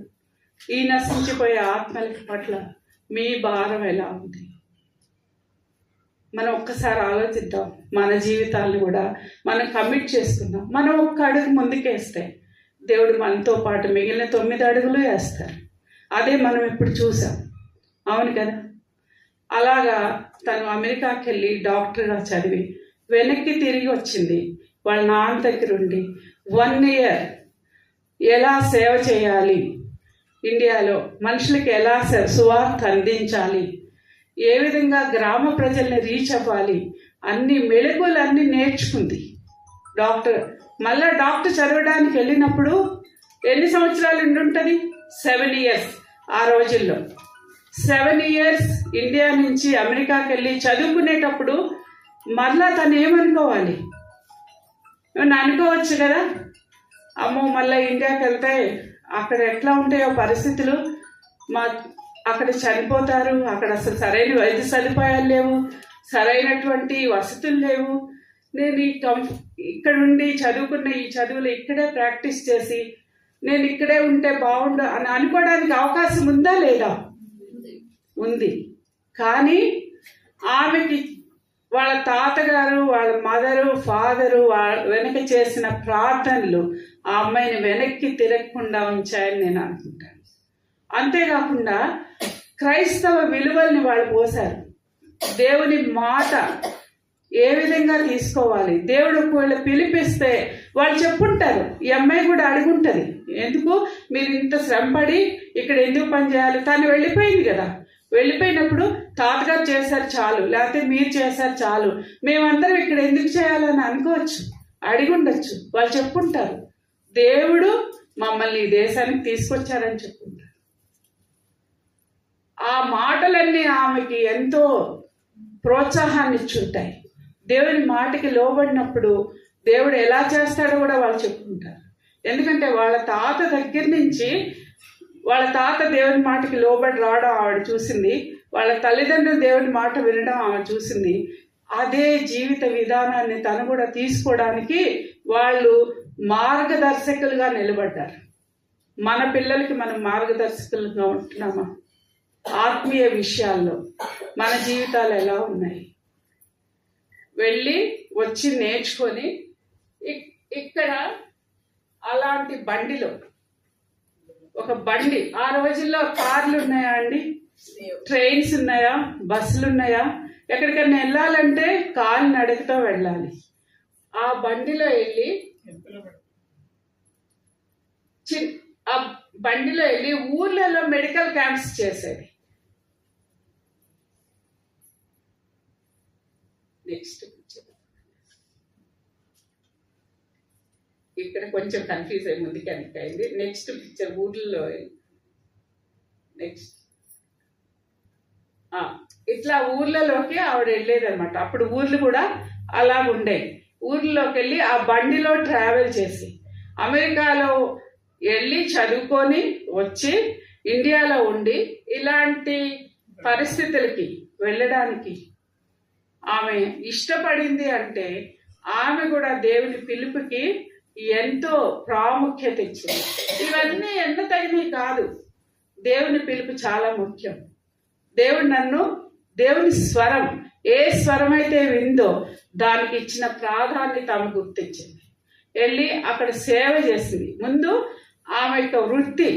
ఈ నశించిపోయే ఆత్మల పట్ల మీ భారం ఎలా ఉంది? మనం ఒక్కసారి ఆలోచిద్దాం. మన జీవితాలను కూడా మనం కమిట్ చేసుకుందాం. మనం ఒక్క అడుగు ముందుకేస్తే దేవుడు మనతో పాటు మిగిలిన 9 అడుగులు వేస్తారు. అదే మనం ఇప్పుడు చూసాం. అవును కదా? అలాగా తను అమెరికాకి వెళ్ళి డాక్టర్గా చదివి వెనక్కి తిరిగి వచ్చింది. వాళ్ళ నాన్న దగ్గర ఉండి 1 ఇయర్ ఎలా సేవ చేయాలి, ఇండియాలో మనుషులకి ఎలా సువార్త అందించాలి, ఏ విధంగా గ్రామ ప్రజల్ని రీచ్ అవ్వాలి, అన్ని మెళకువలన్నీ నేర్చుకుంది డాక్టర్. మళ్ళా డాక్టర్ చదవడానికి వెళ్ళినప్పుడు ఎన్ని సంవత్సరాలు ఉండుంటుంది? 7 ఇయర్స్. ఆ రోజుల్లో 7 ఇయర్స్ ఇండియా నుంచి అమెరికాకి వెళ్ళి చదువుకునేటప్పుడు మళ్ళా తను ఏమనుకోవాలి? ఏమన్నా అనుకోవచ్చు కదా, అమ్మో మళ్ళీ ఇండియాకి వెళ్తే అక్కడ ఎట్లా ఉంటాయో పరిస్థితులు, అక్కడ చనిపోతారు, అక్కడ అసలు సరైన వైద్య సదుపాయాలు లేవు, సరైనటువంటి వసతులు లేవు, నేను ఇక్కడ ఉండి చదువుకున్న ఈ చదువులు ఇక్కడే ప్రాక్టీస్ చేసి నేను ఇక్కడే ఉంటే బాగుండు అని అనుకోవడానికి అవకాశం ఉందా లేదా? ఉంది. కానీ ఆమెకి వాళ్ళ తాతగారు, వాళ్ళ మదరు, ఫాదరు వెనక చేసిన ప్రార్థనలు ఆ అమ్మాయిని వెనక్కి తిరగకుండా ఉంచాయని నేను అనుకుంటాను. అంతేకాకుండా క్రైస్తవ విలువల్ని వాళ్ళు పోశారు. దేవుని మాట ఏ విధంగా తీసుకోవాలి, దేవుడు ఒకవేళ పిలిపిస్తే వాళ్ళు చెప్పుంటారు. ఈ అమ్మాయి కూడా అడుగుంటుంది, ఎందుకు మీరు ఇంత శ్రమపడి ఇక్కడ ఎందుకు పని చేయాలి? తను వెళ్ళిపోయింది కదా. వెళ్ళిపోయినప్పుడు తాతగారు చేశారు చాలు, లేకపోతే మీరు చేశారు చాలు, మేమందరం ఇక్కడ ఎందుకు చేయాలని అనుకోవచ్చు, అడిగుండొచ్చు. వాళ్ళు చెప్పుంటారు, దేవుడు మమ్మల్ని ఈ దేశానికి తీసుకొచ్చారని చెప్పుకుంటారు. ఆ మాటలన్నీ ఆమెకి ఎంతో ప్రోత్సాహాన్ని ఇచ్చుంటాయి. దేవుని మాటకి లోబడినప్పుడు దేవుడు ఎలా చేస్తాడో కూడా వాళ్ళు చెప్పుకుంటారు. ఎందుకంటే వాళ్ళ తాత దగ్గర నుంచి, వాళ్ళ తాత దేవుని మాటకి లోబడి రావడం ఆవిడ చూసింది, వాళ్ళ తల్లిదండ్రులు దేవుని మాట వినడం ఆమె చూసింది. అదే జీవిత విధానాన్ని తను కూడా తీసుకోవడానికి వాళ్ళు మార్గదర్శకులుగా నిలబడ్డారు. మన పిల్లలకి మనం మార్గదర్శకులుగా ఉంటున్నామా? ఆత్మీయ విషయాల్లో మన జీవితాలు ఎలా ఉన్నాయి? వెళ్ళి వచ్చి నేర్చుకొని ఇక్కడ అలాంటి బండిలో ఒక బండి, ఆ రోజుల్లో కార్లు ఉన్నాయా అండి? ట్రైన్స్ ఉన్నాయా? బస్సులు ఉన్నాయా? ఎక్కడికైనా వెళ్ళాలంటే కాలు నడుపుతో వెళ్ళాలి. ఆ బండిలో వెళ్ళి ఆ బండిలో వెళ్ళి ఊర్లలో మెడికల్ క్యాంప్స్ చేసేది. నెక్స్ట్ ఇక్కడ కొంచెం కన్ఫ్యూజ్ అయ్యి ముందుకు అనిపించింది. నెక్స్ట్ పిక్చర్ ఊర్లలో నెక్స్ట్ ఇట్లా ఊర్లలోకి ఆవిడ వెళ్ళేది అనమాట. అప్పుడు ఊర్లు కూడా అలా ఉండేవి. ఊర్లోకి వెళ్ళి ఆ బండిలో ట్రావెల్ చేసి అమెరికాలో వెళ్ళి చదువుకొని వచ్చి ఇండియాలో ఉండి ఇలాంటి పరిస్థితులకి వెళ్ళడానికి ఆమె ఇష్టపడింది. అంటే ఆమె కూడా దేవుని పిలుపుకి ఎంతో ప్రాముఖ్యత ఇచ్చింది. ఇవన్నీ ఎంత తగినవి కాదు. దేవుని పిలుపు చాలా ముఖ్యం. దేవుని స్వరం, ఏ స్వరం అయితే విందో దానికి ఇచ్చిన ప్రాధాన్యత ఆమె గుర్తించింది. వెళ్ళి అక్కడ సేవ చేసింది. ముందు ఆమె యొక్క వృత్తి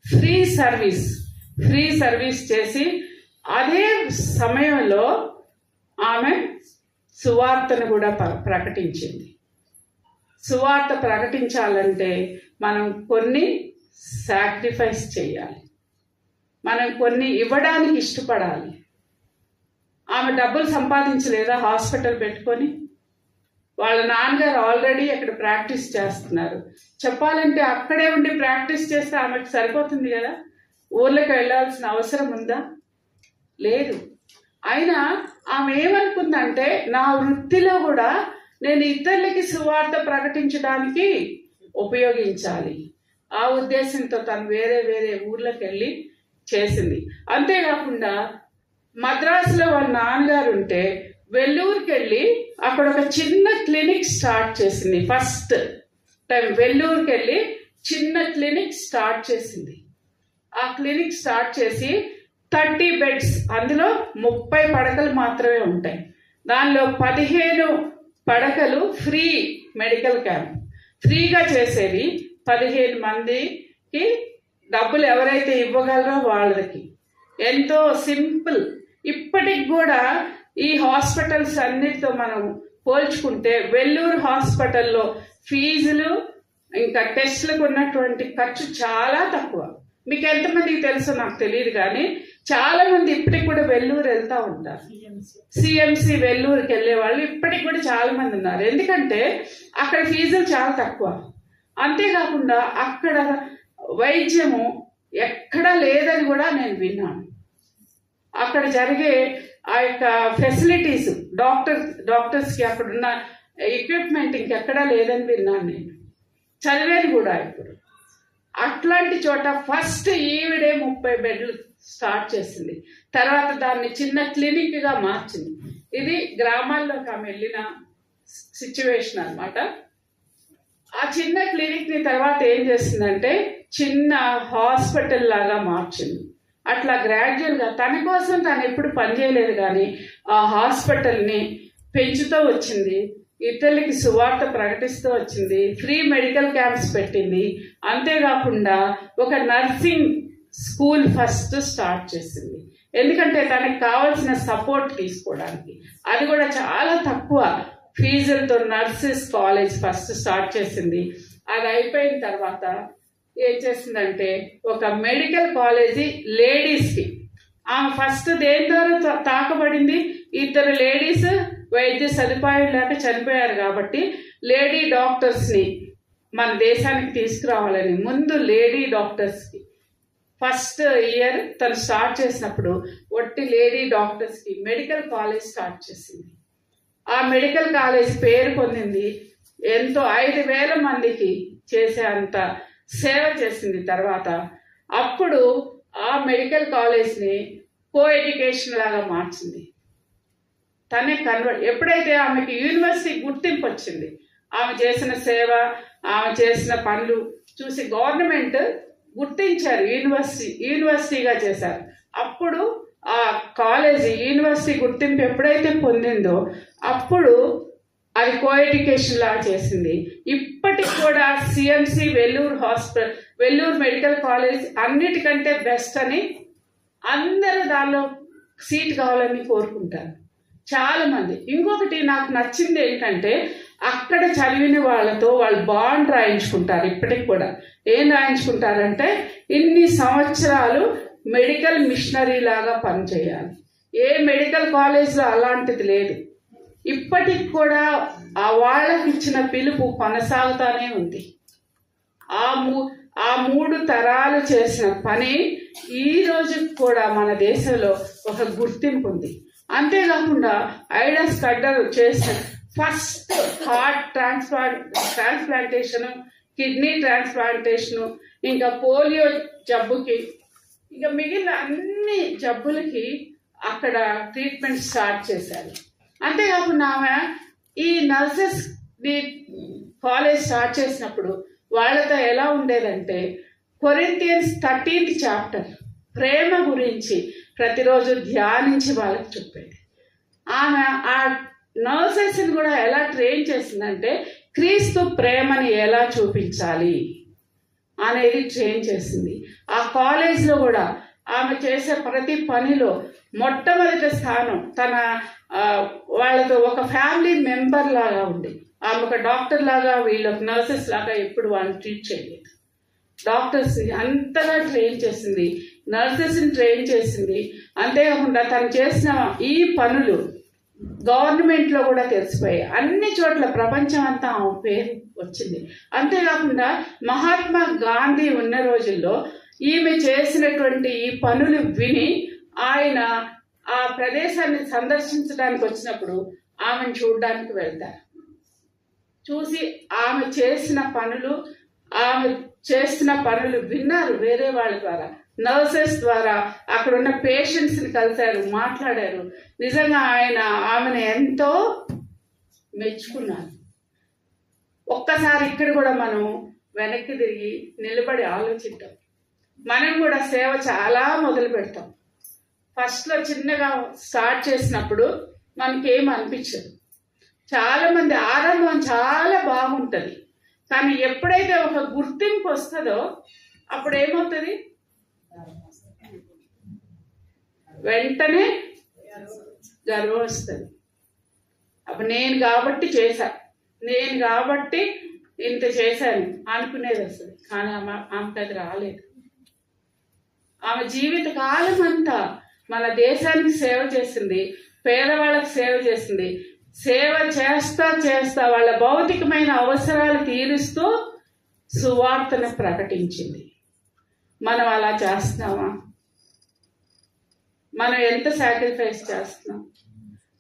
ఫ్రీ సర్వీస్ చేసి అదే సమయంలో ఆమె సువార్తను కూడా ప్రకటించింది. సువార్త ప్రకటించాలంటే మనం కొన్ని సాక్రిఫైస్ చేయాలి, మనం కొన్ని ఇవ్వడానికి ఇష్టపడాలి. ఆమె డబ్బులు సంపాదించలేదా? హాస్పిటల్ పెట్టుకొని వాళ్ళ నాన్నగారు ఆల్రెడీ అక్కడ ప్రాక్టీస్ చేస్తున్నారు. చెప్పాలంటే అక్కడే ఉండి ప్రాక్టీస్ చేస్తే ఆమెకు సరిపోతుంది కదా. ఊర్లోకి వెళ్ళాల్సిన అవసరం ఉందా? లేదు. అయినా ఆమె ఏమనుకుందంటే నా వృత్తిలో కూడా నేను ఇతరులకి సువార్త ప్రకటించడానికి ఉపయోగించాలి. ఆ ఉద్దేశంతో తను వేరే ఊర్లకు వెళ్ళి చేసింది. అంతేకాకుండా మద్రాసులో వాళ్ళ నాన్నగారు ఉంటే వెల్లూరుకి వెళ్ళి అక్కడ ఒక చిన్న క్లినిక్ స్టార్ట్ చేసింది. ఫస్ట్ టైం వెల్లూరుకి వెళ్ళి చిన్న క్లినిక్ స్టార్ట్ చేసింది. ఆ క్లినిక్ స్టార్ట్ చేసి 30 బెడ్స్, అందులో 30 పడకలు మాత్రమే ఉంటాయి. దానిలో 15 పడకలు ఫ్రీ మెడికల్ క్యాంప్, ఫ్రీగా చేసేది. 15 మందికి డబ్బులు ఎవరైతే ఇవ్వగలరో వాళ్ళకి. ఎంతో సింపుల్. ఇప్పటికి కూడా ఈ హాస్పిటల్స్ అన్నిటితో మనం పోల్చుకుంటే వెల్లూరు హాస్పిటల్లో ఫీజులు ఇంకా టెస్టులకు ఉన్నటువంటి ఖర్చు చాలా తక్కువ. మీకు ఎంతమందికి తెలుసో నాకు తెలియదు, కానీ చాలా మంది ఇప్పటికి కూడా వెల్లూరు వెళ్తూ ఉంటారు. సిఎంసి వెల్లూరుకి వెళ్ళే వాళ్ళు ఇప్పటికి కూడా చాలా మంది ఉన్నారు. ఎందుకంటే అక్కడ ఫీజులు చాలా తక్కువ. అంతేకాకుండా అక్కడ వైద్యము ఎక్కడా లేదని కూడా నేను విన్నాను. అక్కడ జరిగే ఆ యొక్క ఫెసిలిటీస్, డాక్టర్స్కి అక్కడున్న ఎక్విప్మెంట్ ఇంకెక్కడా లేదని విన్నాను. నేను చదివాను కూడా. ఇప్పుడు అట్లాంటి చోట ఫస్ట్ ఈవిడే 30 బెడ్లు స్టార్ట్ చేసింది. తర్వాత దాన్ని చిన్న క్లినిక్గా మార్చింది. ఇది గ్రామాల్లోకి ఆమె వెళ్ళిన సిచ్యువేషన్ అనమాట. ఆ చిన్న క్లినిక్ని తర్వాత ఏం చేసిందంటే చిన్న హాస్పిటల్ లాగా మార్చింది. అట్లా గ్రాడ్యువల్గా తన కోసం తను ఎప్పుడు పనిచేయలేదు, కానీ ఆ హాస్పిటల్ని పెంచుతూ వచ్చింది. ఇతరులకి సువార్త ప్రకటిస్తూ వచ్చింది. ఫ్రీ మెడికల్ క్యాంప్స్ పెట్టింది. అంతేకాకుండా ఒక నర్సింగ్ స్కూల్ ఫస్ట్ స్టార్ట్ చేసింది. ఎందుకంటే తనకు కావాల్సిన సపోర్ట్ తీసుకోవడానికి. అది కూడా చాలా తక్కువ ఫీజులతో నర్సెస్ కాలేజ్ ఫస్ట్ స్టార్ట్ చేసింది. అది అయిపోయిన తర్వాత ఏం చేసిందంటే ఒక మెడికల్ కాలేజీ లేడీస్కి. ఆమె ఫస్ట్ దేని ద్వారా తాకబడింది? ఇద్దరు లేడీస్ వైద్య సదుపాయం లేక చనిపోయారు కాబట్టి లేడీ డాక్టర్స్ని మన దేశానికి తీసుకురావాలని ముందు లేడీ డాక్టర్స్కి ఫస్ట్ ఇయర్ తను స్టార్ట్ చేసినప్పుడు ఒట్టి లేడీ డాక్టర్స్కి మెడికల్ కాలేజ్ స్టార్ట్ చేసింది. ఆ మెడికల్ కాలేజ్ పేరు పొందింది. ఎంతో 5,000 మందికి చేసే అంత సేవ చేసింది. తర్వాత అప్పుడు ఆ మెడికల్ కాలేజ్ని కో ఎడ్యుకేషన్ లాగా మార్చింది. తనే ఎప్పుడైతే ఆమెకి యూనివర్సిటీ గుర్తింపు వచ్చింది, ఆమె చేసిన సేవ, ఆమె చేసిన పనులు చూసి గవర్నమెంట్ గుర్తించారు, యూనివర్సిటీగా చేశారు. అప్పుడు ఆ కాలేజీ యూనివర్సిటీ గుర్తింపు ఎప్పుడైతే పొందిందో అప్పుడు అది కో ఎడ్యుకేషన్ లాగా చేసింది. ఇప్పటికి కూడా సిఎంసి వెల్లూరు మెడికల్ కాలేజ్ అన్నిటికంటే బెస్ట్ అని అందరూ దానిలో సీట్ కావాలని కోరుకుంటారు చాలా మంది. ఇంకొకటి నాకు నచ్చింది ఏంటంటే అక్కడ చదివిన వాళ్ళతో వాళ్ళు బాండ్ రాయించుకుంటారు. ఇప్పటికి కూడా ఏం రాయించుకుంటారంటే ఇన్ని సంవత్సరాలు మెడికల్ మిషనరీ లాగా పనిచేయాలి. ఏ మెడికల్ కాలేజ్లో అలాంటిది లేదు. ఇప్పటికి కూడా ఆ వాళ్ళకి ఇచ్చిన పిలుపు కొనసాగుతానే ఉంది. ఆ 3 తరాలు చేసిన పని ఈ రోజు కూడా మన దేశంలో ఒక గుర్తింపు ఉంది. అంతేకాకుండా ఐడా స్కడ్డర్ చేసిన first heart transplantation, kidney transplantation, ఇంకా పోలియో జబ్బుకి, ఇంకా మిగిలిన అన్ని జబ్బులకి అక్కడ ట్రీట్మెంట్ స్టార్ట్ చేశారు. అంతేకాకుండా ఆమె ఈ నర్సెస్ కాలేజ్ స్టార్ట్ చేసినప్పుడు వాళ్ళతో ఎలా ఉండేదంటే కొరింథియన్స్ 13th చాప్టర్ ప్రేమ గురించి ప్రతిరోజు ధ్యానించి వాళ్ళకి చెప్పేది. ఆమె ఆ నర్సెస్ని కూడా ఎలా ట్రైన్ చేసిందంటే క్రీస్తు ప్రేమని ఎలా చూపించాలి అనేది ట్రైన్ చేసింది. ఆ కాలేజ్లో కూడా ఆమె చేసే ప్రతి పనిలో మొట్టమొదటి స్థానం తన వాళ్ళతో ఒక ఫ్యామిలీ మెంబర్ లాగా ఉంది. ఆమె ఒక డాక్టర్ లాగా, వీళ్ళొక నర్సెస్ లాగా ఎప్పుడు వాళ్ళని ట్రీట్ చేయలేదు. డాక్టర్స్ని అంతగా ట్రైన్ చేసింది, నర్సెస్ని ట్రైన్ చేసింది. అంతేకాకుండా తను చేసిన ఈ పనులు గవర్నమెంట్లో కూడా తెలిసిపోయాయి. అన్ని చోట్ల ప్రపంచం అంతా ఆమె పేరు వచ్చింది. అంతేకాకుండా మహాత్మా గాంధీ ఉన్న రోజుల్లో ఈమె చేసినటువంటి ఈ పనులు విని ఆయన ఆ ప్రదేశాన్ని సందర్శించడానికి వచ్చినప్పుడు ఆమెను చూడడానికి వెళ్తారు. చూసి ఆమె చేసిన పనులు, ఆమె చేస్తున్న పనులు విన్నారు వేరే వాళ్ళ ద్వారా, నర్సెస్ ద్వారా అక్కడ ఉన్న పేషెంట్స్ని కలిశారు, మాట్లాడారు. నిజంగా ఆమెను ఎంతో మెచ్చుకున్నారు. ఒక్కసారి ఇక్కడ కూడా మనం వెనక్కి తిరిగి నిలబడి ఆలోచిద్దాం. మనం కూడా సేవ చాలా మొదలు పెడతాం. ఫస్ట్లో చిన్నగా స్టార్ట్ చేసినప్పుడు మనకేం అనిపించదు. చాలామంది ఆరంభం చాలా బాగుంటుంది, కానీ ఎప్పుడైతే ఒక గుర్తింపు వస్తుందో అప్పుడు ఏమవుతుంది, వెంటనే గర్వం వస్తుంది. అప్పుడు నేను కాబట్టి చేశాను, నేను కాబట్టి ఇంత చేశాను అనుకునేది వస్తుంది. కానీ ఆమెకు అది రాలేదు. ఆమె జీవిత కాలం అంతా మన దేశానికి సేవ చేసింది, పేదవాళ్ళకి సేవ చేసింది. సేవ చేస్తా చేస్తా వాళ్ళ భౌతికమైన అవసరాలు తీరుస్తూ సువార్తను ప్రకటించింది. మనం అలా చేస్తున్నామా? మనం ఎంత సాక్రిఫైస్ చేస్తున్నాం?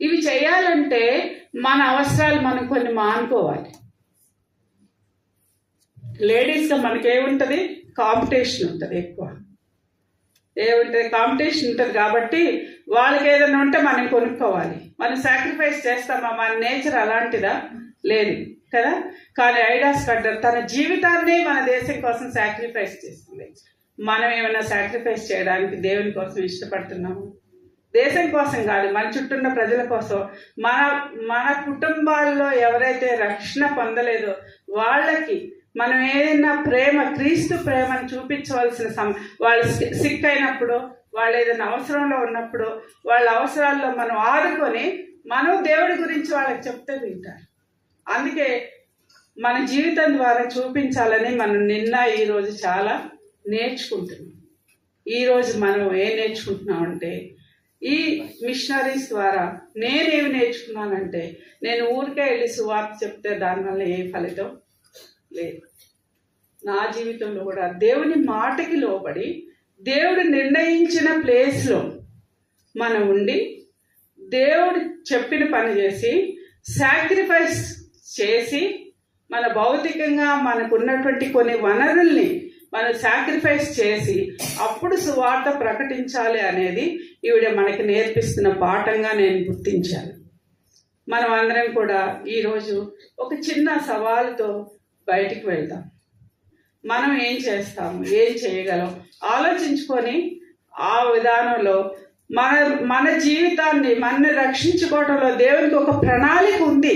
ఇవి చేయాలంటే మన అవసరాలు మనం కొన్ని మానుకోవాలి. లేడీస్గా మనకేముంటుంది, కాంపిటీషన్ ఉంటుంది. ఎక్కువ ఏముంటుంది, కాంపిటీషన్ ఉంటుంది. కాబట్టి వాళ్ళకి ఏదైనా ఉంటే మనం కొనుక్కోవాలి. మనం సాక్రిఫైస్ చేస్తామా? మన నేచర్ అలాంటిదా? లేదు కదా. కానీ ఐడా స్కడ్డర్ తన జీవితాన్ని మన దేశం కోసం సాక్రిఫైస్ చేస్తుంది. మనం ఏమైనా సాక్రిఫైస్ చేయడానికి దేవుని కోసం ఇష్టపడుతున్నాము? దేశం కోసం కాదు, మన చుట్టూ ఉన్న ప్రజల కోసం. మన కుటుంబాల్లో ఎవరైతే రక్షణ పొందలేదో వాళ్ళకి మనం ఏదైనా ప్రేమ, క్రీస్తు ప్రేమను చూపించవలసిన వాళ్ళు సిక్ అయినప్పుడు, వాళ్ళు ఏదైనా అవసరంలో ఉన్నప్పుడు, వాళ్ళ అవసరాల్లో మనం ఆదుకొని మనం దేవుడి గురించి వాళ్ళకి చెప్తే వింటారు. అందుకే మన జీవితం ద్వారా చూపించాలని మనం నిన్న ఈరోజు చాలా నేర్చుకుంటున్నాం. ఈరోజు మనం ఏం నేర్చుకుంటున్నామంటే, ఈ మిషనరీస్ ద్వారా నేనేమి నేర్చుకున్నానంటే, నేను ఊరికే వెళ్ళి సువార్త చెప్తే దానివల్ల ఏ ఫలితం లేదు. నా జీవితంలో కూడా దేవుని మాటకి లోబడి దేవుడు నిర్ణయించిన ప్లేస్లో మనం ఉండి దేవుడు చెప్పిన పని చేసి సాక్రిఫైస్ చేసి మన భౌతికంగా మనకున్నటువంటి కొన్ని వనరుల్ని మనం సాక్రిఫైస్ చేసి అప్పుడు సువార్త ప్రకటించాలి అనేది ఈవిడ మనకి నేర్పిస్తున్న పాఠంగా నేను గుర్తించాను. మనం అందరం కూడా ఈరోజు ఒక చిన్న సవాలుతో బయటికి వెళ్తాం. మనం ఏం చేస్తాము, ఏం చేయగలం ఆలోచించుకొని ఆ విధానంలో మన జీవితాన్ని మనని రక్షించుకోవడంలో దేవునికి ఒక ప్రణాళిక ఉంది.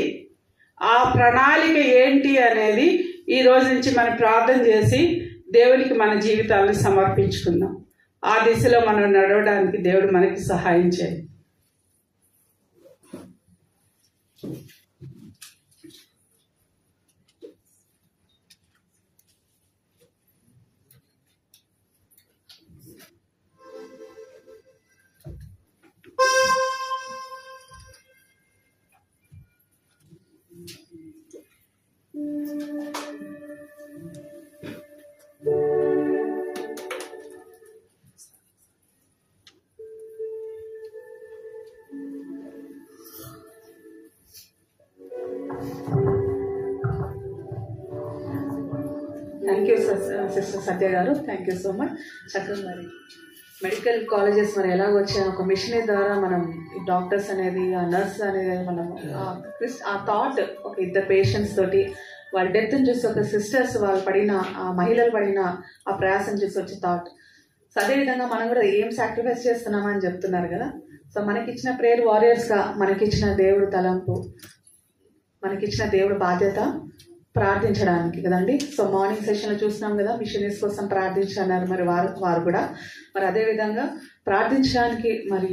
ఆ ప్రణాళిక ఏంటి అనేది ఈ రోజు నుంచి మనం ప్రార్థన చేసి దేవునికి మన జీవితాలను సమర్పించుకుందాం. ఆ దిశలో మనం నడవడానికి దేవుడు మనకి సహాయం చేయాలి. థ్యాంక్ యూ సిస్టర్ సత్య గారు, థ్యాంక్ యూ సో మచ్. చక్కగా మరి మెడికల్ కాలేజెస్ మరి ఎలా వచ్చాయి, ఒక మిషనరీ ద్వారా మనం డాక్టర్స్ అనేది, ఆ నర్స్ అనేది, మనం ఆ థాట్ ఒక ఇద్దరు పేషెంట్స్ తోటి వాళ్ళ డెత్ని చూసి, ఒక సిస్టర్స్ వాళ్ళు పడిన, ఆ మహిళలు పడిన ఆ ప్రయాసం చూసి వచ్చే థాట్. సో అదేవిధంగా మనం కూడా ఏం సాక్రిఫైస్ చేస్తున్నామని చెప్తున్నారు కదా. సో మనకిచ్చిన ప్రేయర్ వారియర్స్గా మనకిచ్చిన దేవుడు తలంపు, మనకిచ్చిన దేవుడు బాధ్యత ప్రార్థించడానికి కదండి. సో మార్నింగ్ సెషన్లో చూసినాం కదా, మిషనరీస్ కోసం ప్రార్థించన్నారు మరి వారు కూడా. మరి అదేవిధంగా ప్రార్థించడానికి మరి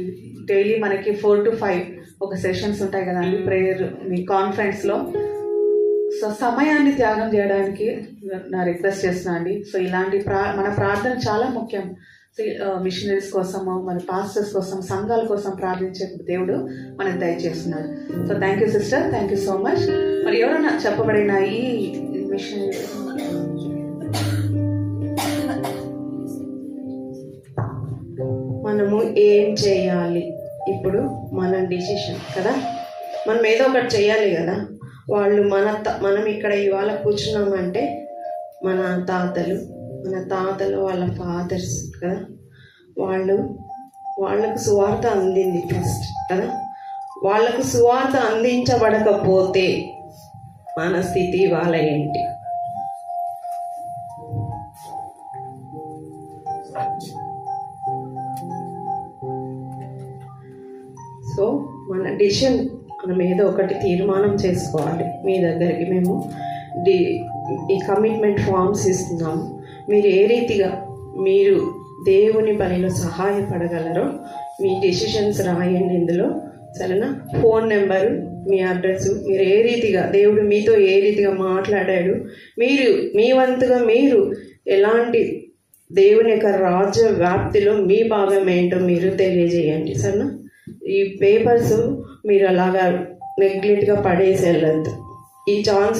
డైలీ మనకి 4 to 5 ఒక సెషన్స్ ఉంటాయి కదండి ప్రేయర్ మీ కాన్ఫరెన్స్లో. సో సమయాన్ని త్యాగం చేయడానికి నా రిక్వెస్ట్ చేస్తున్నా అండి. సో ఇలాంటి మన ప్రార్థన చాలా ముఖ్యం. మిషనరీస్ కోసము, మన పాస్టర్స్ కోసం, సంఘాల కోసం ప్రార్థించే దేవుడు మనకు దయచేస్తున్నాడు. So thank you sister, thank you so much. మరి ఎవరైనా చెప్పబడిన ఈ మిషనరీ మనము ఏం చేయాలి, ఇప్పుడు మన డిసిషన్ కదా, మనం ఏదో ఒకటి చేయాలి కదా. వాళ్ళు మనం ఇక్కడ ఇవాళ కూర్చున్నామంటే మన తాతలు వాళ్ళ ఫాదర్స్ కదా, వాళ్ళకు సువార్త అందింది ఫస్ట్ కదా. వాళ్ళకు సువార్త అందించబడకపోతే మన స్థితి వాళ్ళ ఏంటి? సో మన డిసిషన్ మనం ఏదో ఒకటి తీర్మానం చేసుకోవాలి. మీ దగ్గరికి మేము ఈ కమిట్మెంట్ ఫామ్స్ ఇస్తున్నాము. మీరు ఏ రీతిగా మీరు దేవుని పనిలో సహాయపడగలరో మీ డెసిషన్స్ రాయండి ఇందులో, సరేనా? ఫోన్ నెంబరు, మీ అడ్రస్, మీరు ఏ రీతిగా దేవుడు మీతో ఏ రీతిగా మాట్లాడాడు, మీరు మీ వంతుగా మీరు ఎలాంటి దేవుని యొక్క రాజ్య వ్యాప్తిలో మీ భాగం ఏంటో మీరు తెలియజేయండి, సరేనా? ఈ పేపర్స్ మీరు అలాగా నెగ్లెక్ట్గా పడేసి వెళ్ళద్దు. ఈ ఛాన్స్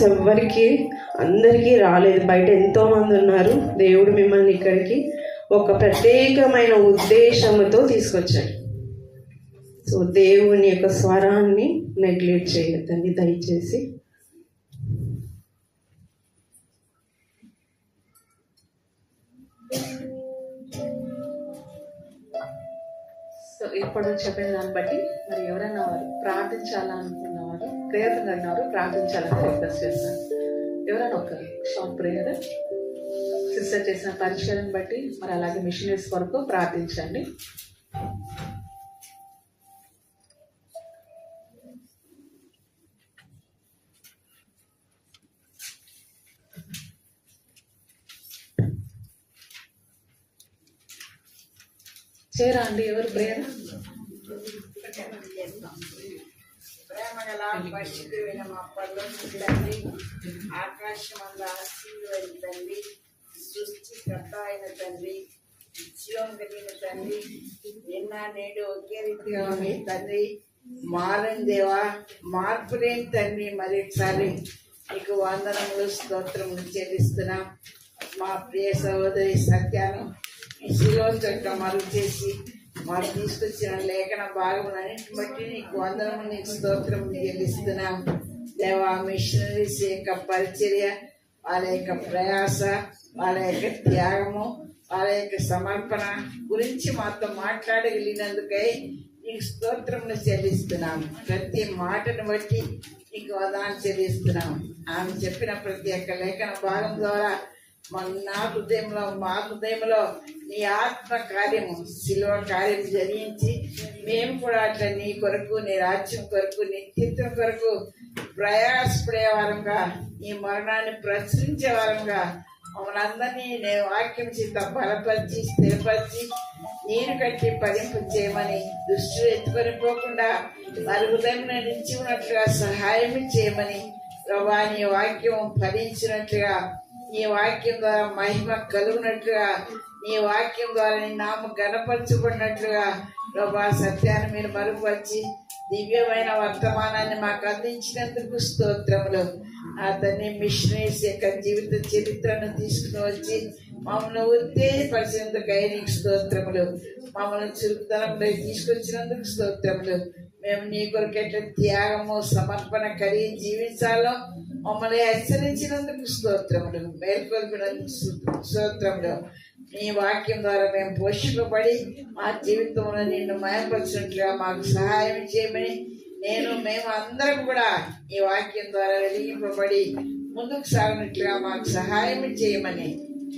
అందరికీ రాలేదు. బయట ఎంతోమంది ఉన్నారు. దేవుడు మిమ్మల్ని ఇక్కడికి ఒక ప్రత్యేకమైన ఉద్దేశంతో తీసుకొచ్చాడు. సో దేవుని యొక్క స్వరాన్ని నెగ్లెక్ట్ చేయొద్దండి దయచేసి. సో ఇప్పుడు చెప్పిన దాన్ని బట్టి మరి ఎవరైనా వారు ప్రార్థించాలనుకున్నవారు, ప్రేయర్ అన్నారు, ప్రార్థించాలని రిక్వెస్ట్ చేస్తాను. ఎవరైనా ఒకరు షార్ట్ ప్రేయర్ సిస్టర్ చేసిన పరిచయాన్ని బట్టి మరి అలాగే మిషనరీస్ వరకు ప్రార్థించండి. చేరా అండి, ఎవరు ప్రేయర్? ప్రేమగల పరిశుద్ధమైన మా పరలోకపు తండ్రి, ఆకాశమంద ఆశీర్వదించిన తండ్రి, సృష్టికర్త అయిన తండ్రి, జీవం కలిగిన తండ్రి, నిన్న నేడు ఒకే రీతిగా ఉంది తండ్రి, మారని దేవా, మార్పు లేని తండ్రి, మరొకసారి నీకు వందనములు స్తోత్రములు చెల్లిస్తున్నాం. మా ప్రియ సహోదరి సత్యాను ఈ శిలో చక్క మరుగు చేసి మాకు తీసుకొచ్చిన లేఖన భాగములన్నింటిని బట్టి నీకు వందనము, నీకు స్తోత్రము చెల్లిస్తున్నాం. దేవా, మిషనరీస్ యొక్క పరిచర్య, వాళ్ళ యొక్క ప్రయాస, వాళ్ళ యొక్క త్యాగము, వాళ్ళ యొక్క సమర్పణ గురించి మాతో మాట్లాడగలిగినందుకై నీకు స్తోత్రములు చెల్లిస్తున్నాం. ప్రతి మాటను బట్టి నీకు వందనాలు చెల్లిస్తున్నాం. ఆమె చెప్పిన ప్రతి ఒక్క లేఖన భాగం ద్వారా మా హృదయంలో నీ ఆత్మ కార్యము, శిలువ కార్యం జరిగించి మేము కూడా అట్లా నీ కొరకు, నీ రాజ్యం కొరకు, నీ చిత్తం కొరకు ప్రయాసపడే వారంగా, నీ మరణాన్ని ప్రచురించే వారంగా మమ్మల్ని అందరినీ నేను వాక్యం చేత బలపరిచి, స్థిరపరిచి, నీరు కట్టి పరింపు చేయమని, దృష్టిలో ఎత్తుకొని పోకుండా వారి హృదయంలో నిలిచి ఉన్నట్లుగా సహాయం చేయమని, ప్రభా నీ వాక్యం ఫలించినట్లుగా, నీ వాక్యం ద్వారా మహిమ కలుగునట్లుగా, నీ వాక్యం ద్వారా నీ నామ గణపరచుకున్నట్లుగా ప్రభా సత్యాన్ని మీరు మరుగుపరిచి దివ్యమైన వర్తమానాన్ని మాకు అందించినందుకు స్తోత్రములు. అతన్ని మిషనరీస్ యొక్క జీవిత చరిత్రను తీసుకుని వచ్చి మమ్మల్ని ఉత్తేజపరిచినందుకు నీకు స్తోత్రములు. మమ్మల్ని చురుకుతనంలో తీసుకొచ్చినందుకు స్తోత్రములు. మేము నీ కొరకు ఎట్లా త్యాగము, సమర్పణ కలిగి జీవించాలో మమ్మల్ని హెచ్చరించినందుకు స్తోత్రములు, మేల్కొల్పినందుకు స్తోత్రములు. నీ వాక్యం ద్వారా మేము పోషింపబడి మా జీవితంలో నిన్ను మయపరిచినట్లుగా మాకు సహాయం చేయమని, మేము అందరం కూడా ఈ వాక్యం ద్వారా వెలిగింపబడి ముందుకు సాగినట్లుగా మాకు సహాయం చేయమని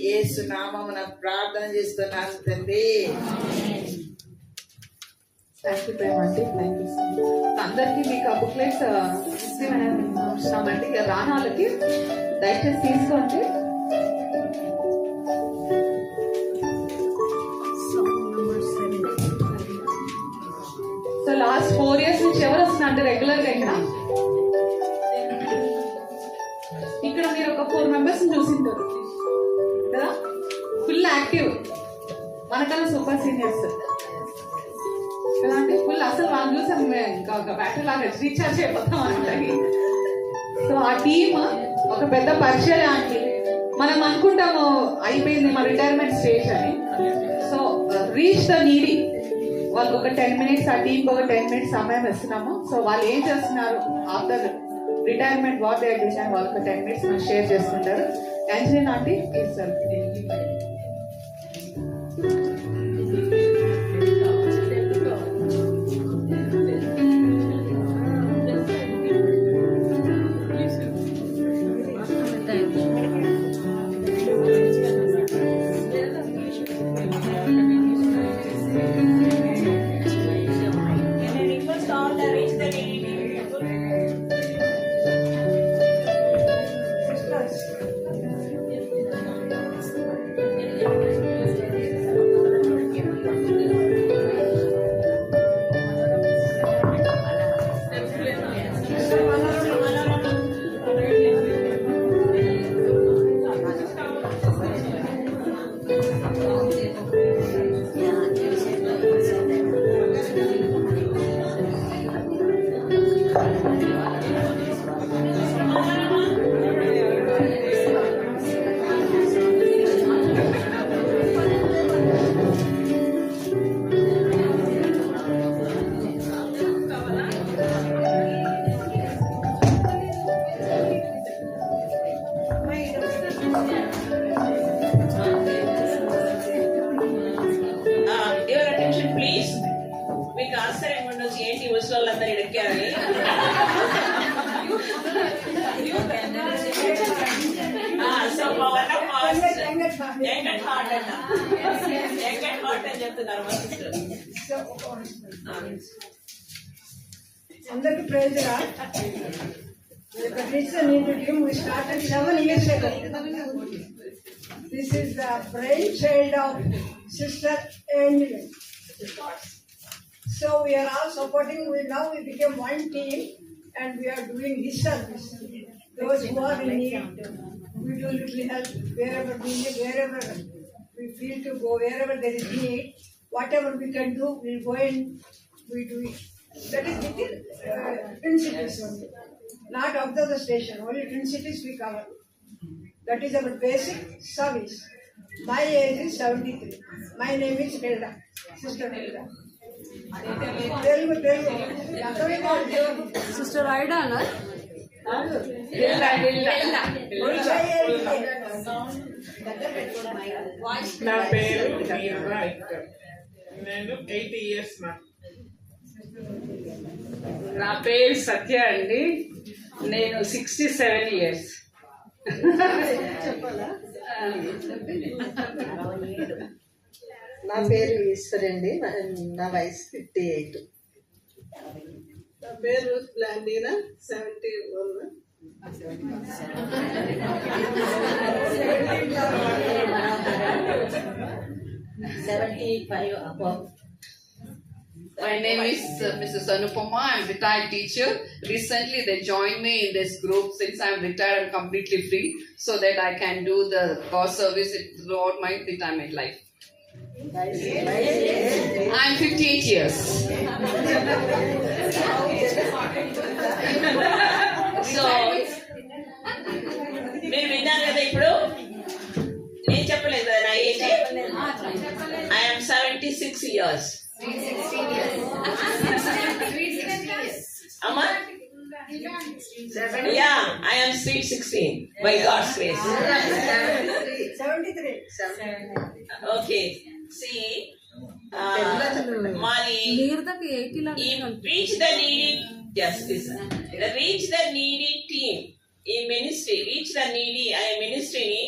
యేసు నామమున ప్రార్థన చేస్తున్నాను తండ్రి. థ్యాంక్ యూ ప్రేమండి, థ్యాంక్ యూ సో మచ్. అందరికీ మీకు ఆ బుక్లెట్స్ ఇస్తామండి. రానాలకి దయచేసి తీసుకోండి. సో లాస్ట్ 4 years నుంచి ఎవరు వస్తున్నారు రెగ్యులర్గా ఇక్కడ మీరు ఒక 4 members చూసింటారు కదా, ఫుల్ యాక్టివ్, మనకన్నా సూపర్ సీనియర్స్ కదా అంటే ఫుల్. అసలు వాళ్ళు చూసాం మేము ఇంకా ఒక బ్యాటరీ లాగా రీఛార్జ్ అయిపోతాం అంటే. సో ఆ టీమ్ ఒక పెద్ద పరిచయం లాంటి. మనం అనుకుంటాము అయిపోయింది మా రిటైర్మెంట్ స్టేజ్ అని. సో రీచ్ ద నీడీ వాళ్ళకి ఒక 10 minutes, ఆ టీంకి ఒక 10 minutes సమయం ఇస్తున్నాము. సో వాళ్ళు ఏం చేస్తున్నారు after retirement, what they doing, వాళ్ళకి 10 minutes మనం షేర్ చేసుకుంటారు. Angeline aunty please sir. Your attention please. మీకు ఆశ్చర్యం ఉండొచ్చు ఏంటి ముసలోళ్ళందరూ ఎక్కారని. So one of young heart అని చెప్తున్నారు మా సిస్టర్. అందరికి ప్రైజ్ రా. The tradition introduced we started 7 years ago. This is the brainchild of Sister Angela. So we are all supporting. Now we became one team and we are doing this service. Those who are in need, we do little help wherever we need, wherever we feel to go, wherever there is need. Whatever we can do, we'll go and we do it. That is within Twin Cities only, not out of the station. Only Twin Cities we cover. That is our basic service. My age is 73. My name is Hilda, Sister Hilda. Telugu. Sister ఐడానా? నా పేరు వీరరా ఇక్కర్. నేను 80 years నా పేరు సత్య అండి. నేను 67 years. నా పేరు ఈశ్వర్ అండి. నా వయసు 58. నా పేరు బ్లాండీనా 71. My name is Mrs. Anupama. I'm a retired teacher. Recently, they joined me in this group. Since I'm retired, I'm completely free, so that I can do the cause service throughout my retirement life. I'm 58 years. So మీరు విన్నారు కదా ఇప్పుడు. నేను చెప్పలేదు కదా నా age. I'm 76 years. అమ్మా yeah, I am sweet 16 by God's grace. 73. Okay, see, Mali, reach the needy, yes, listen. Reach the needy team in ministry. Reach the needy. I am ministry ni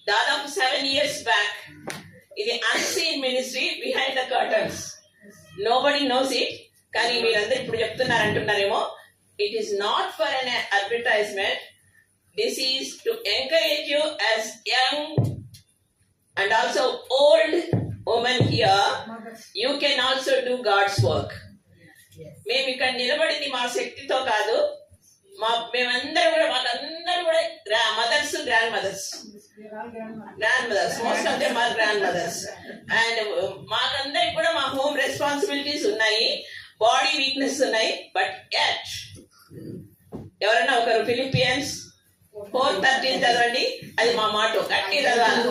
దాదాపు 7 years back. ఇది unseen ministry behind the curtains. Nobody knows it. కానీ మీరందరూ ఇప్పుడు చెప్తున్నారు అంటున్నారేమో. It is not for an advertisement. This is to encourage you as young and also old women here. You can also do God's work. మేము ఇక్కడ నిలబడింది మా శక్తితో కాదు. మేమందరూ కూడా వాళ్ళందరూ కూడా mothers, grandmothers, most of them are grandmothers. And మాకందరికి కూడా మా హోమ్ రెస్పాన్సిబిలిటీస్ ఉన్నాయి, బాడీ వీక్నెస్ ఉన్నాయి. బట్ ఎట్ ఎవరైనా ఒకరు ఫిలిపియన్స్ 4:13 చదవండి. అది మా మాట. గట్టి చదవాలి.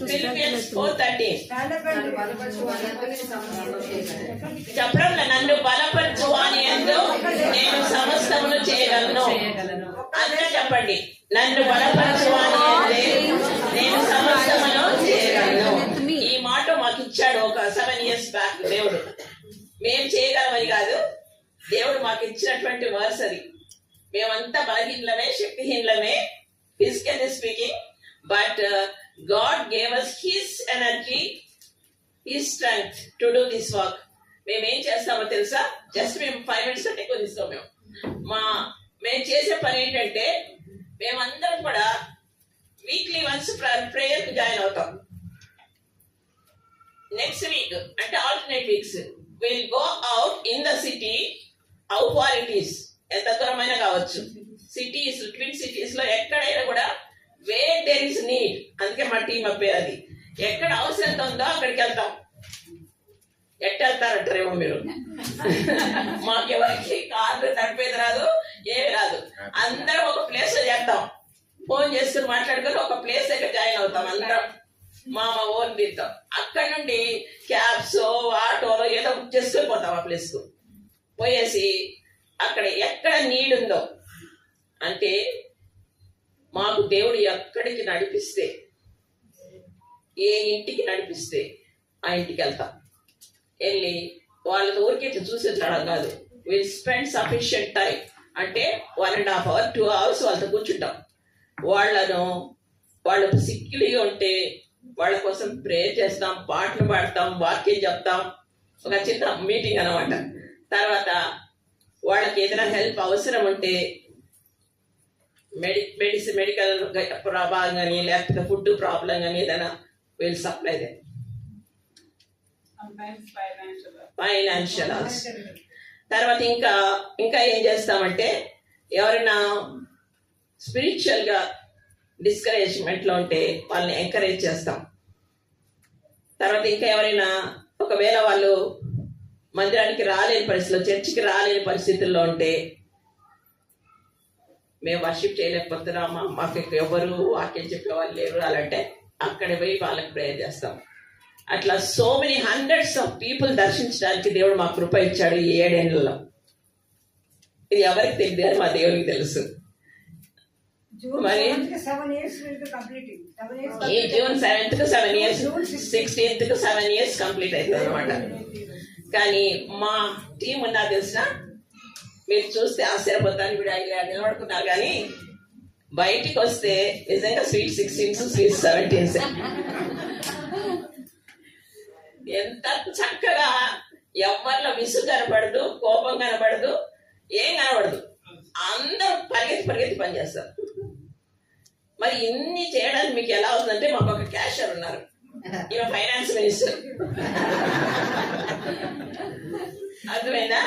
Philippians 4:13 చెప్పడం, నన్ను బలపరచు అని యందు నేను సమస్తమును చేయగలను. అంతా చెప్పండి. నన్ను బలపరచు అని యందే నేను సమస్తమును చేయగలను. ఈ మాట మాకు ఇచ్చాడు ఒక 7 years బ్యాక్ దేవుడు. మేము చేయగలమని కాదు, దేవుడు మాకు ఇచ్చినటువంటి వర్స్ అది. మేమంతా బలహీనలమే, శక్తిహీనలమే, physically speaking. But God gave us his energy, his strength to do this work. మేము ఏం చేస్తామో తెలుసా? జస్ట్ మేము 5 minutes కంటే ఎక్కువ తీసుకోం. మేము చేసే పని ఏంటంటే, మేమందరం కూడా వీక్లీ వన్స్ ప్రేయర్ కు జాయిన్ అవుతాం. నెక్స్ట్ వీక్ అంటే alternate weeks will go out in the city, how far it is, ఎంత దూరమైనా కావచ్చు. సిటీస్, ట్విన్ సిటీస్ లో ఎక్కడైనా కూడా వేర్ దేర్ ఇస్ నీడ్, అందుకే మా టీం పేరు అది. ఎక్కడ అవసరం ఉందో అక్కడికి వెళ్తాం. ఎట్ట వెళ్తారంటారేమో మీరు. మాకెవరికి కార్లు నడిపేది రాదు, ఏమి రాదు. అందరం ఒక ప్లేస్ లో చేద్దాం. ఫోన్ చేసుకుని మాట్లాడుకొని ఒక ప్లేస్ దగ్గర జాయిన్ అవుతాం అందరం. మా ఓన్ దీంతో అక్కడ నుండి క్యాబ్స్, ఆటోలో ఏదో బుక్ చేసుకొని పోతాం ఆ ప్లేస్ కు. పోయేసి అక్కడ ఎక్కడ నీడ్ ఉందో, అంటే మాకు దేవుడు ఎక్కడికి నడిపిస్తే, ఏ ఇంటికి నడిపిస్తే ఆ ఇంటికి వెళ్తాం. వెళ్ళి వాళ్ళతో ఊరికి చూసి వచ్చడం కాదు. విల్ స్పెండ్ సఫిషియంట్ టైం, అంటే 1.5 hours 2 hours వాళ్ళతో కూర్చుంటాం. వాళ్ళు సిక్కిలిగా ఉంటే వాళ్ళ కోసం ప్రేయర్ చేస్తాం, పాటలు పాడతాం, వాక్యం చెప్తాం. ఒక చిన్న మీటింగ్ అనమాట. తర్వాత వాళ్ళకి ఏదైనా హెల్ప్ అవసరం ఉంటే మెడికల్ ప్రాబ్లం కానీ, లేకపోతే ఫుడ్ ప్రాబ్లం కానీ ఏదైనా విల్ సప్లై దే. ఫైనాన్షియల్ తర్వాత ఇంకా ఏం చేస్తామంటే, ఎవరైనా స్పిరిచువల్ గా డిస్కరేజ్మెంట్ లో ఉంటే వాళ్ళని ఎంకరేజ్ చేస్తాం. తర్వాత ఇంకా ఎవరైనా ఒకవేళ వాళ్ళు మందిరానికి రాలేని పరిస్థితుల్లో, చర్చికి రాలేని పరిస్థితుల్లో ఉంటే, మేము వర్షిప్ చేయలేకపోతున్నామా, మాకు ఎవరు వాక్యం చెప్పేవాళ్ళు లేరు అలాంటే అక్కడ పోయి వాళ్ళకి ప్రేయర్ చేస్తాం. అట్లా so many hundreds of people దర్శించడానికి దేవుడు మాకు కృప ఇచ్చాడు ఈ 7 ఏళ్లలో. ఇది ఎవరికి తెలియదు, మా దేవునికి తెలుసు. మరి ఈ జూన్ 7th కు 7 years, 16th కు 7 years కంప్లీట్ అవుతుంది అనమాట. కానీ మా టీం ఉన్నా తెలిసిన, మీరు చూస్తే ఆశ్చర్యపోతాను. ఇప్పుడు ఇలా నిలబడుకున్నారు, కానీ బయటికి వస్తే నిజంగా స్వీట్ 16s, స్వీట్ 17s. ఎంత చక్కగా, ఎవరిలో విసుగు కనబడదు, కోపం కనబడదు, ఏం కనబడదు. అందరూ పరిగెత్తి పనిచేస్తారు. మరి ఇన్ని చేయడానికి మీకు ఎలా అవుతుందంటే, మాకు ఒక క్యాషియర్ ఉన్నారు, ఈమె ఫైనాన్స్ మినిస్టర్. అర్థమైనా?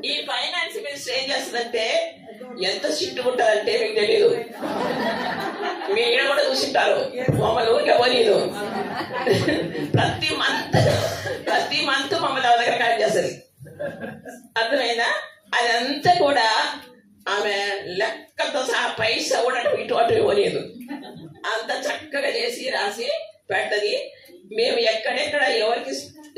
ఈ ఫైనాన్స్ మినిస్టర్ ఏం చేస్తుందంటే, ఎంత సిట్టు ఉంటుందంటే మీకు తెలీదు. మీరు కూడా చూసింటారు, మమ్మల్ని ఊరికే పోనీదు. ప్రతి మంత్ మమ్మల్ని ఎవరి దగ్గర కలెక్ట్ చేస్తుంది. అర్థమైనా? అదంతా కూడా ఆమె లెక్కలతో సహా పైసా కూడా ఇటు అటు పోలేదు. అంత చక్కగా చేసి రాసి పెడతది. మేము ఎక్కడెక్కడ ఎవరికి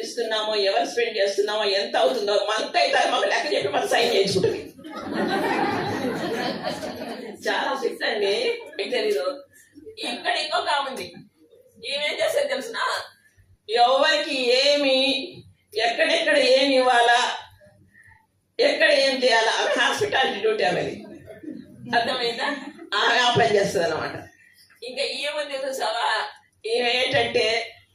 ఇస్తున్నామో, ఎవరు స్పెండ్ చేస్తున్నామో, ఎంత అవుతుందో మంత్ అయితే మాకు లెక్క చెప్పి మనం సైన్ చేయించుకుంటుంది. చాలా స్ట్రిక్ట్ అండి, మీకు తెలీదు. ఇక్కడ ఇంకొక ఉంది, ఏమేం చేసేది తెలిసిన, ఎవరికి ఏమి, ఎక్కడెక్కడ ఏమి ఇవ్వాలా, ఎక్కడ ఏం చేయాలా, ఆమె హాస్పిటాలిటీ డ్యూటీ ఆమెది. అర్థమైందా? ఆమె ఆ పని చేస్తుంది అనమాట. ఇంకా ఏముంది చూసావా, ఈమె ఏంటంటే,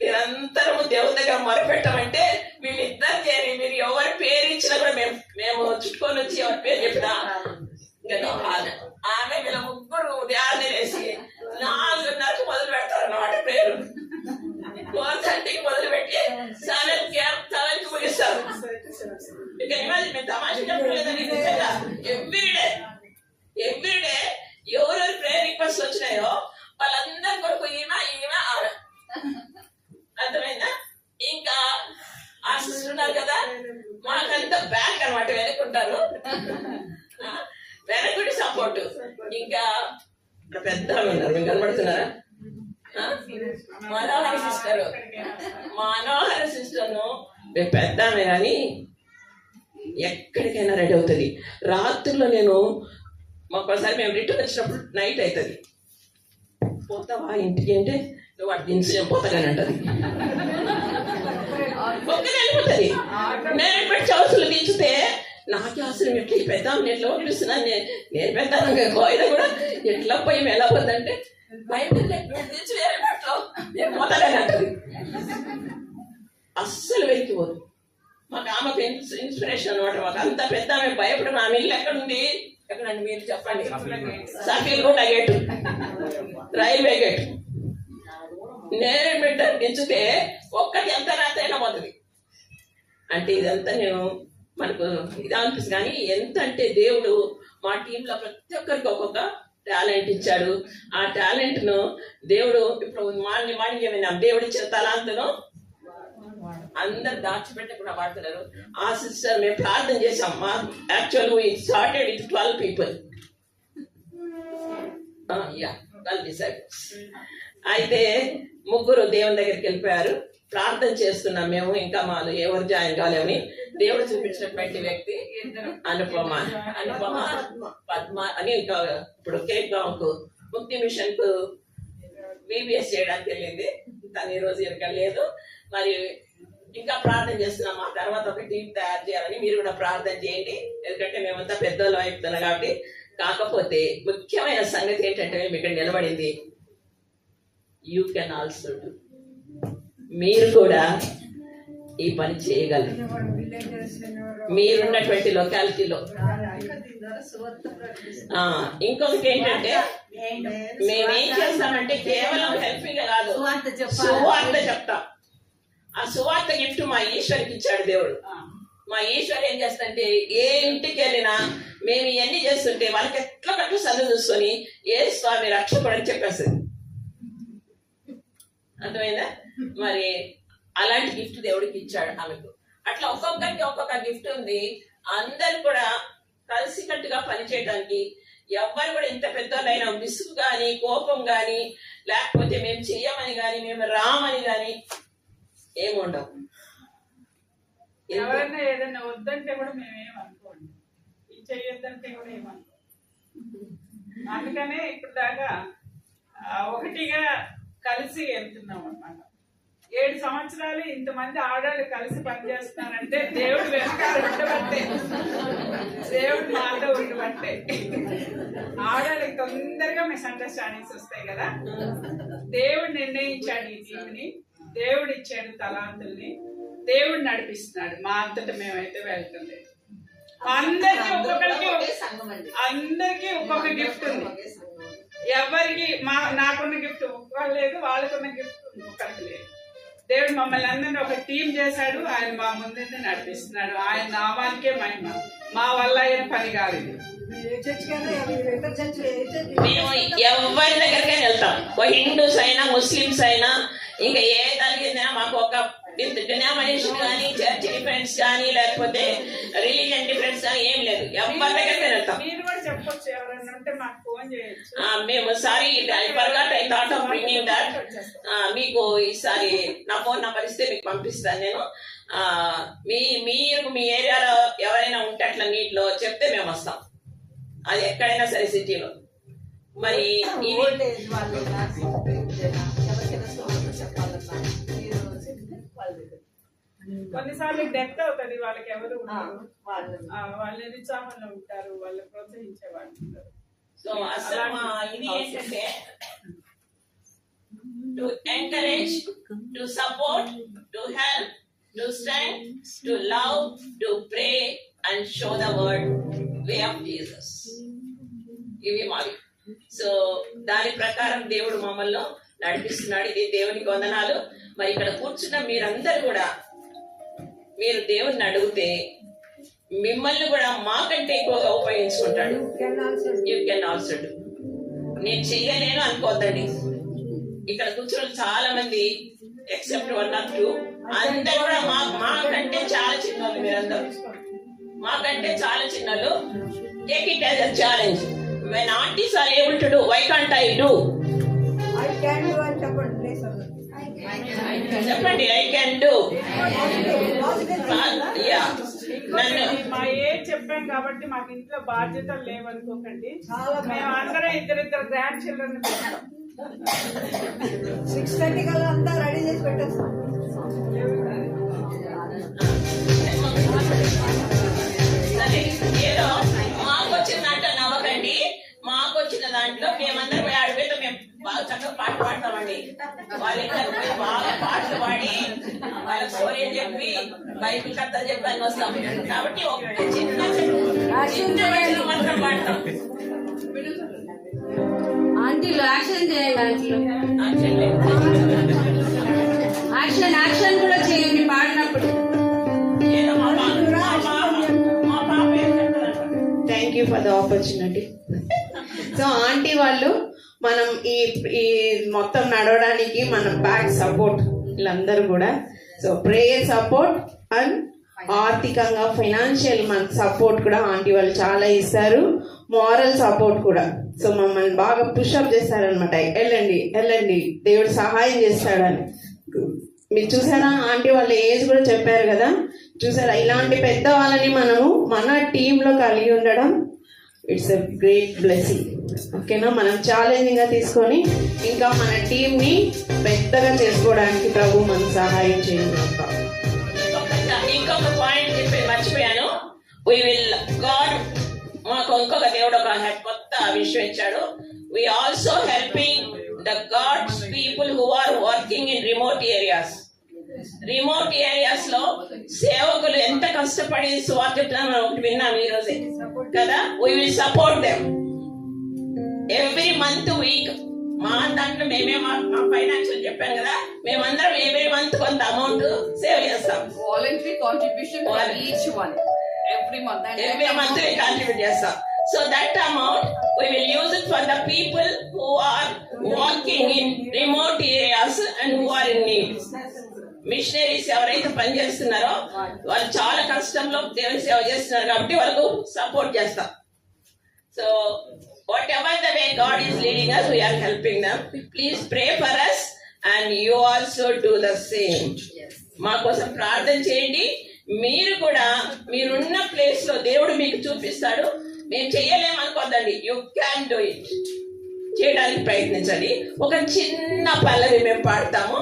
మీరందరము దేవుని దగ్గర మొరపెట్టమంటే వీళ్ళిద్దరు చేరి, మీరు ఎవరి పేరు ఇచ్చినా కూడా మేము చుట్టుకొని వచ్చి ఎవరి పేరు చెప్పినా ఆమె వీళ్ళ ముగ్గురు ఉదయాన్నే వేసి 4:30కు మొదలు పెడతారు అన్నమాట పేరు. 4:30కి మొదలు పెట్టి 7కి ముగిస్తారు. ఇక మేము తమాషా చెప్పలేదని ఎవ్రీడే ఎవరెవరు ప్రేయర్ రిక్వెస్ట్ వచ్చినాయో వాళ్ళందరి కొరకు ఈమె ఆమె. అర్థమైందా? ఇంకా ఆ సిస్టర్ ఉన్నారు కదా, మాకంతా బ్యాక్ అనమాట, వెనుకుంటారు, వెనకుడి సపోర్ట్. ఇంకా ఇక్కడ పెద్ద ఉన్నారు, మీరు కనబడుతున్నారా? మనోహర సిస్టర్, మనోహర సిస్టర్ను మేము పెద్ద ఆమె కానీ ఎక్కడికైనా రెడీ అవుతుంది. రాత్రిలో నేను ఒక్కోసారి మేము రిటర్న్ వచ్చినప్పుడు నైట్ అవుతుంది. పోతావా ఇంటికి అంటే నువ్వు అటు దించి నేను పోతానని అంటది. ఒక్కనే వెళ్ళిపోతుంది. నేను పెట్టి చౌసులు దించితే నాకే అసలు ఎట్లా ఈ పెద్ద ఎట్లా పంపిస్తున్నాను, నేను పెద్దాను కోయిన కూడా ఎట్లా పోయి ఎలా పోతుందంటే భయం దించి వేరే పెట్టలో నేను పోతానని అంటది. అస్సలు వెలికిపోదు. మాకు ఆమెకు ఇన్స్పిరేషన్ అనమాట. మాకు అంత పెద్ద ఆమె భయపడము. ఆమె ఇల్లు ఎక్కడుంది? ఎక్కడండి మీరు చెప్పండి? సఖీల్కోట గేటు, రైల్వే గేట్. నేను బిడ్డ దించితే ఒక్కటి ఎంత రాత్రైనా పోతుంది. అంటే ఇదంతా నేను మనకు ఇది అనిపిస్తుంది. కానీ ఎంత అంటే దేవుడు మా టీంలో ప్రతి ఒక్కరికి ఒక్కొక్క టాలెంట్ ఇచ్చాడు. ఆ టాలెంట్ను దేవుడు ఇప్పుడు మార్నింగ్ ఏమైనా దేవుడు ఇచ్చిన తలాంతును అందరు దాచిపెట్టి కూడా వాడుతున్నారు. ఆ సిస్టర్ మేము ప్రార్థన చేసాం. మా actual we started with 12 people. 12 disciples. అయితే 3 దేవుని దగ్గరికి వెళ్ళిపోయారు. ప్రార్థన చేస్తున్నాం మేము, ఇంకా మాలో ఎవరు జాయిన్ కాలేమని. దేవుడు చూపించినటువంటి వ్యక్తి అనుపమ పద్మ అని. ఇంకా ఇప్పుడు కేక్ గాంకు ముక్తి మిషన్ కు VBS చేయడానికి వెళ్ళింది. తను ఈ రోజు ఎక్కడ లేదు. మరి ఇంకా ప్రార్థన చేస్తున్నాం. ఆ తర్వాత ఒక టీం తయారు చేయాలని మీరు కూడా ప్రార్థన చేయండి. ఎందుకంటే మేమంతా పెద్దోళ్ళు అయిపోతున్నాం కాబట్టి. కాకపోతే ముఖ్యమైన సంగతి ఏంటంటే మేము ఇక్కడ నిలబడింది, యూ కెన్ ఆల్సో డూ. మీరు కూడా ఈ పని చేయగలరు. మీరున్నటువంటి లొకాలిటీలో. ఇంకొకటి ఏంటంటే మేమేం చేస్తామంటే కేవలం హెల్పింగ్ కాదు, సువార్త చెప్తాం. ఆ సువార్త గిఫ్ట్ మా ఈశ్వరికి ఇచ్చాడు దేవుడు. మా ఈశ్వర్ ఏం చేస్తుంటే ఏ ఇంటికి వెళ్ళినా మేము ఇవన్నీ చేస్తుంటే వాళ్ళకి ఎట్లా కట్టు సన్ను చూసుకొని ఏ స్వామి రక్షకుడు అని చెప్పేస్తుంది. అర్థమైందా? మరి అలాంటి గిఫ్ట్ దేవుడికి ఇచ్చాడు ఆమెకు. అట్లా ఒక్కొక్కరికి ఒక్కొక్క గిఫ్ట్ ఉంది. అందరు కూడా కలిసికట్టుగా పనిచేయడానికి ఎవ్వరు కూడా ఇంత పెద్దోళ్ళైనా విసుగు కానీ కోపం కానీ లేకపోతే మేము చెయ్యమని కానీ మేము రామని కానీ ఏముండవు. ఎవరైనా ఏదైనా వద్దంటే కూడా మేమేమనుకోండి, ఇది చెయ్యొద్దంటే కూడా ఏమనుకో. అందుకనే ఇప్పుడు దాకా ఒకటిగా కలిసి వెళ్తున్నాం అన్నమాట. 7 సంవత్సరాలు ఇంతమంది ఆడవాళ్ళు కలిసి పనిచేస్తున్నారంటే దేవుడు వెనకాల ఉండబట్టే, దేవుడు మాతో ఉండబట్టే. ఆడవాళ్ళకి తొందరగా మిస్అండర్స్టాండింగ్స్ వస్తాయి కదా. దేవుడు నిర్ణయించాడు ఈ టీంని, దేవుడు ఇచ్చాడు తలాంతుల్ని, దేవుడు నడిపిస్తున్నాడు. మా అంతటా మేమైతే వెళ్తుంది. అందరికి ఒక్కొక్క గిఫ్ట్ ఉంది. ఎవరికి నాకున్న గిఫ్ట్ ఒక్కరు లేదు, వాళ్ళకున్న గిఫ్ట్ ఇంకొకరికి లేదు. దేవుడు మమ్మల్ని అందరినీ ఒక టీం చేశాడు. ఆయన మా ముందు నడిపిస్తున్నాడు. ఆయన నామానికే మహిమ. మా వల్ల అయిన పని కాదు ఇది. మేము ఎవరి దగ్గరికైనా వెళ్తాం. హిందూస్ అయినా ముస్లిమ్స్ అయినా ఇంకా ఏ దానికి మాకు ఒక డినామినేషన్ కానీ చర్చ్ డిఫరెన్స్ కానీ లేకపోతే రిలీజియన్ డిఫరెన్స్ కానీ ఏం లేదు. ఎవరి దగ్గరికైనా వెళ్తాం. మీరు కూడా చెప్పొచ్చు, ఎవరైనా ఉంటే మాకు ఫోన్ చేయొచ్చు. మేము sorry I forgot, I thought of bringing that. మీకు ఈసారి నా ఫోన్ నంబర్ ఇస్తే మీకు పంపిస్తాను నేను. మీరు మీ ఏరియాలో ఎవరైనా ఉంటే అట్లా నీటిలో చెప్తే మేము వస్తాం. అది ఎక్కడైనా సరే సిటీలో. మరి కొన్నిసార్లు డెత్ అవుతుంది, వాళ్ళకి ఎవరు వాళ్ళు నిరుత్సాహంలో ఉంటారు, వాళ్ళు ప్రోత్సహించే వాళ్ళు ఉంటారు. సో అసలు మా ఇది ఏంటంటే to encourage, to support, to help, to stand, to love, to pray and show the word way of Jesus. ఇవి మావి. సో దాని ప్రకారం దేవుడు మమ్మల్ని నడిపిస్తున్నాడు. ఇది దేవునికి వందనాలు. మరి ఇక్కడ కూర్చున్న మీరందరూ కూడా మీరు దేవుడిని అడిగితే మిమ్మల్ని కూడా మాకంటే ఎక్కువగా ఉపయోగించుకుంటాడు. You can also do. నేను చెయ్యలేను అనుకోద్దండి. ఇక్కడ కూర్చున్న చాలా మంది ఎక్సెప్ట్ 1 or 2 అందరూ కూడా మాకంటే చాలా చిన్నోళ్ళు. మీరందరూ మాకంటే చాలా చిన్నోళ్ళు. Take it as a challenge. when aunties are able to do, why can't I do? I can do and చెప్పండి ప్లీజ్ చెప్పండి, I can do. Yeah. నన్ను మా ఏజ్ చెప్పాం కాబట్టి మాకు ఇంట్లో బాధ్యతలు లేవనుకోకండి. మేము అందరం ఇద్దరిద్దరు గ్రాండ్ చిల్డ్రన్ పెడతాం. 6:30 కల్లా అంతా రెడీ చేసి పెట్టేస్తాం. సరే, ఏదో మాకు వచ్చిన దాంట్లో నవ్వకండి. మాకు వచ్చిన దాంట్లో మేమందరం పోయి ఆడిపోతే మేము బాగా చక్కగా పాట పాడతామండి. వాళ్ళిద్దరు పోయి బాగా పాటలు పాడి వాళ్ళ స్టోరీ చెప్పి బైబిల్ కథ చెప్పి అని వస్తాం. కాబట్టి ఒక చిన్న మాత్రం పాడతాం. ఆంటీలు యాక్షన్ చేయండి. యాక్షన్ యాక్షన్ కూడా చేయండి పాడినప్పుడు. Thank you for the opportunity. So aunty వాళ్ళు మనం ఈ మొత్తం నడవడానికి మనం బ్యాక్ సపోర్ట్ వీళ్ళందరూ కూడా. సో ప్రేయర్ సపోర్ట్ అండ్ ఆర్థికంగా ఫైనాన్షియల్ మనకు సపోర్ట్ కూడా ఆంటీ వాళ్ళు చాలా ఇస్తారు. మారల్ సపోర్ట్ కూడా. సో మమ్మల్ని బాగా పుషప్ చేస్తారనమాట. వెళ్ళండి వెళ్ళండి, దేవుడు సహాయం చేస్తాడని. మీరు చూసారా ఆంటీ వాళ్ళ ఏజ్ కూడా చెప్పారు కదా. చూసారా, ఇలాంటి పెద్ద వాళ్ళని మనము మన టీంలో కలిగి ఉండడం ఇట్స్ ఎ గ్రేట్ బ్లెస్సింగ్. ఓకేనా, మనం ఛాలెంజింగ్ గా తీసుకొని ఇంకా మన టీంని పెద్దగా చేసుకోవడానికి ప్రభు మనకు సహాయం చేయండి. ఇంకొక పాయింట్ చెప్పి మర్చిపోయాను. గాడ్ మాకు ఇంకొక దేవుడు ఒక కొత్త విషయం ఇచ్చాడు. we also helping the God's people who are working in remote areas. Remote areas లో సేవకులు ఎంత కష్టపడి సువార్త ఒకటి విన్నాం ఈ రోజే కదా. we will support them every month week. మా దాంట్లో మేమే మా ఫైనాన్షియల్ చెప్పాను కదా, మేమందరం every month కొంత అమౌంట్ సేవ్ చేస్తాం. Voluntary contribution for each one. Every month we contribute చేస్తాం. So that amount we will use it for the people who are working in remote areas and who are in need. Missionaries ఎవరైతే పనిచేస్తున్నారో వాళ్ళు చాలా కష్టంలో దేవుని సేవ చేస్తున్నారు కాబట్టి వాళ్ళకు సపోర్ట్ చేస్తాం. So what ever the way God is leading us, we are helping them. Please pray for us and you also do the same. మా కోసం ప్రార్థన చేయండి. మీరు కూడా మీరున్న ప్లేస్ లో దేవుడు మీకు చూపిస్తాడు. మేము చేయలేమనుకోద్దండి, యూ క్యాన్ డూ ఇట్. చేయడానికి ప్రయత్నించండి. ఒక చిన్న పల్లవి మేము పాడతాము.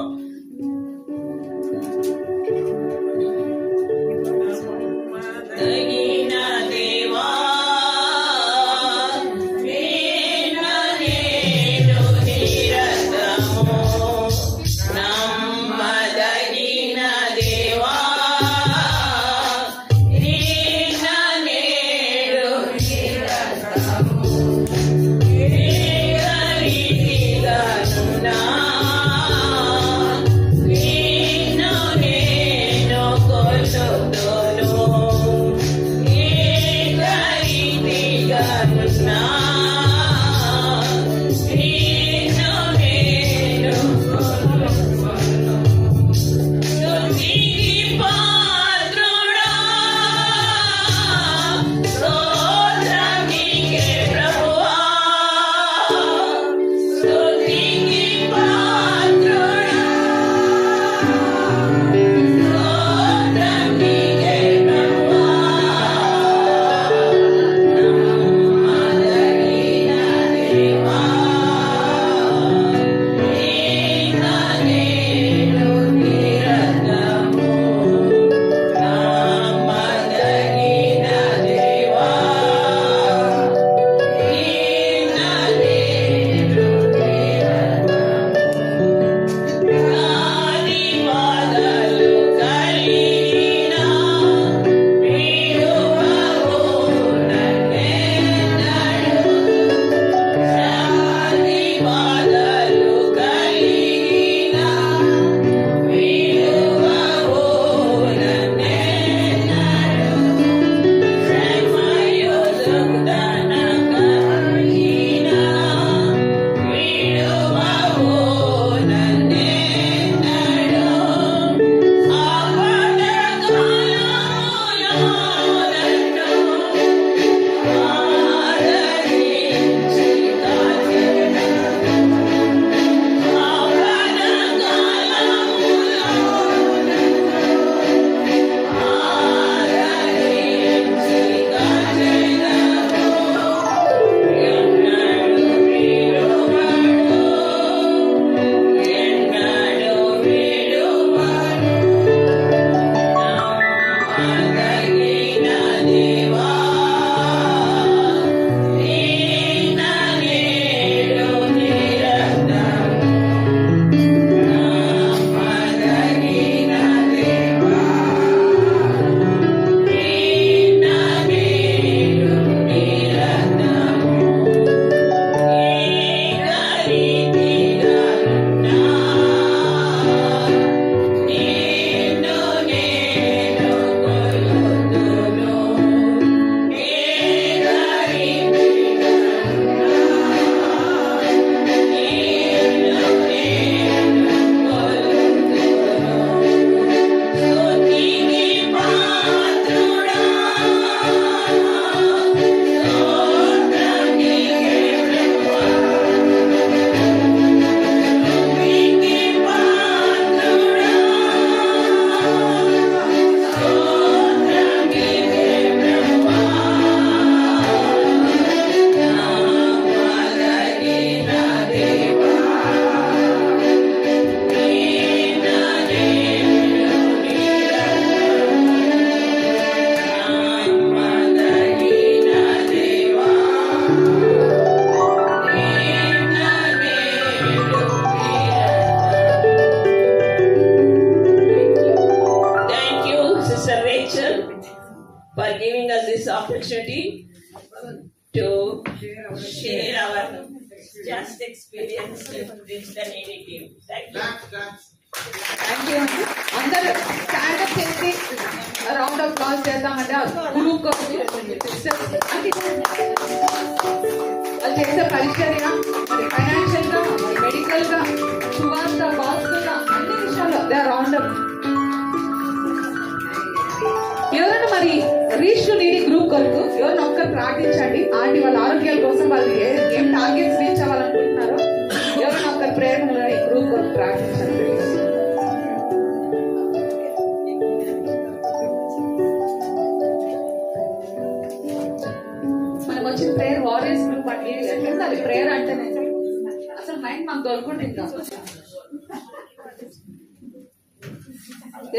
this opportunity to share our just experience with the needy team. Thank you. Thank you అండి. అందరూ స్టాండప్ చేసి రౌండ్ ఆఫ్ కాల్స్ చేద్దామంటే గ్రూప్ వాళ్ళు చేసే పరిచర్య మరి ఫైనాన్షియల్ గా మరి మెడికల్ గా సువార్త వాస్తుగా అన్ని విషయాల్లో దే రౌండ్ అప్. ఎవరైనా మరి రీచ్ టు నీడీ గ్రూప్ కొరకు ఎవరైనా ఒక్కరు ప్రార్థించండి. ఆంటీ వాళ్ళ ఆరోగ్యాల కోసం వాళ్ళు ఏం టార్గెట్స్ రీచ్ అవ్వాలనుకుంటున్నారో ఎవరైనా ఒక్కరు ప్రేరణ గ్రూప్ కొరకు ప్రార్థించండి. మనకు వచ్చిన ప్రేయర్ వారియర్స్ గ్రూప్ అండి. ఎట్లుంది అది ప్రేయర్ అంటేనే అసలు మైండ్ మాకు దొరుకుంటుంది.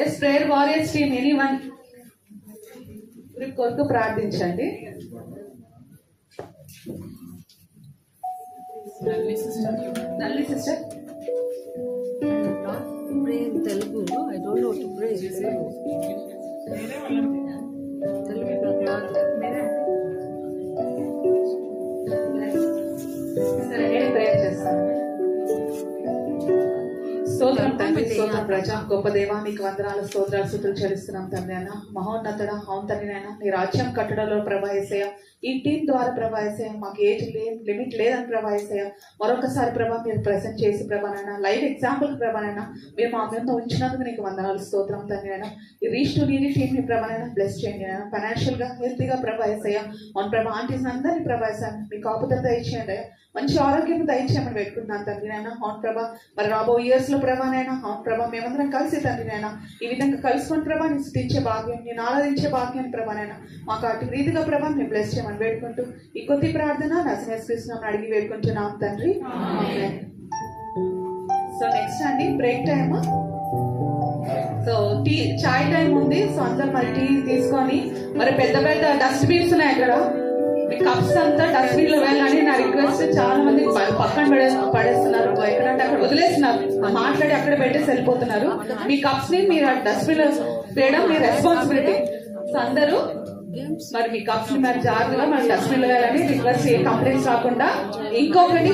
Yes prayer warriors team any one group కొరకు ప్రార్థించండి. నల్లి sister pray in Telugu. I don't know to pray. నేను ప్రేయర్ చేస్తాను. స్తోత్రం తండ్రి, స్తోత్రం ప్రజ గొప్ప దేవా, నీకు వందనాలు స్తోత్రాలు స్తుతులు చెల్లిస్తున్నాం తండ్రి అయినా మహోన్నతుడ. అవును తండ్రి నాయన, నీ రాజ్యం కట్టడంలో ప్రభా యేసయ్య, ఈ టీం ద్వారా ప్రభా యేసయ్య, మాకు ఏజ్ లిమిట్ లేదని ప్రభా యేసయ్య, మరొకసారి ప్రభా మీరు ప్రెసెంట్ చేసి ప్రభానైనా లైవ్ ఎగ్జాంపుల్ ప్రభానైనా మీరు మా మీద ఉంచినందుకు నీకు వందనాలు స్తోత్రం తండ్రి అయినా. ఈ రీచ్ టు నీడీ టీం ని ప్రభానైనా బ్లెస్ చేయండి అయినా, ఫైనాన్షియల్ గా హెల్తీగా ప్రభా యేసయ్య, మన ప్రభా ఆంటీస్ అందరినీ ప్రభా యేసయ్య మీ కాపుదల దయచేయండి, మంచి ఆరోగ్యం దయచేయమని పెట్టుకుంటున్నాను తండ్రి నాయన. అవును ప్రభా మరి రాబో ఇయర్స్ లో ప్రభానైనా అవును ప్రభా మేమందరం కలిసి తండ్రి నాయన ఈ విధంగా కలుసుకొని ప్రభా నేను స్థుతించే భాగ్యం, నేను ఆరాధించే భాగ్యాన్ని ప్రభానైనా మాకు అటు రీతిగా ప్రభా మేము బ్లెస్ చేయమని వేడుకుంటూ ఈ కొద్ది ప్రార్థన నరసింహ అడిగి వేడుకుంటున్నాం తండ్రి. సో నెక్స్ట్ అండి బ్రేక్ టైమ్. సో టీ చాయ్ టైం ఉంది. సో అందరు మరి టీ తీసుకొని మరి పెద్ద పెద్ద డస్ట్బిన్స్ ఉన్నాయి అక్కడ, మీ కప్స్ అంతా డస్ట్బిన్ లో వెళ్ళాలని నా రిక్వెస్ట్. చాలా మంది పక్కన పడేస్తున్నారు, ఎక్కడంటే అక్కడ వదిలేస్తున్నారు, మాట్లాడి అక్కడ పెట్టేసి వెళ్ళిపోతున్నారు. మీ కప్స్ ని మీరు డస్ట్బిన్ లో వేయడం మీ రెస్పాన్సిబిలిటీ. సో అందరూ మరి మీ కప్స్ ని మరి జాగ్రత్తగా మరి డస్ట్బిన్ లో వెళ్ళాలని రిక్వెస్ట్, ఏ కంప్లైంట్స్ రాకుండా. ఇంకొకటి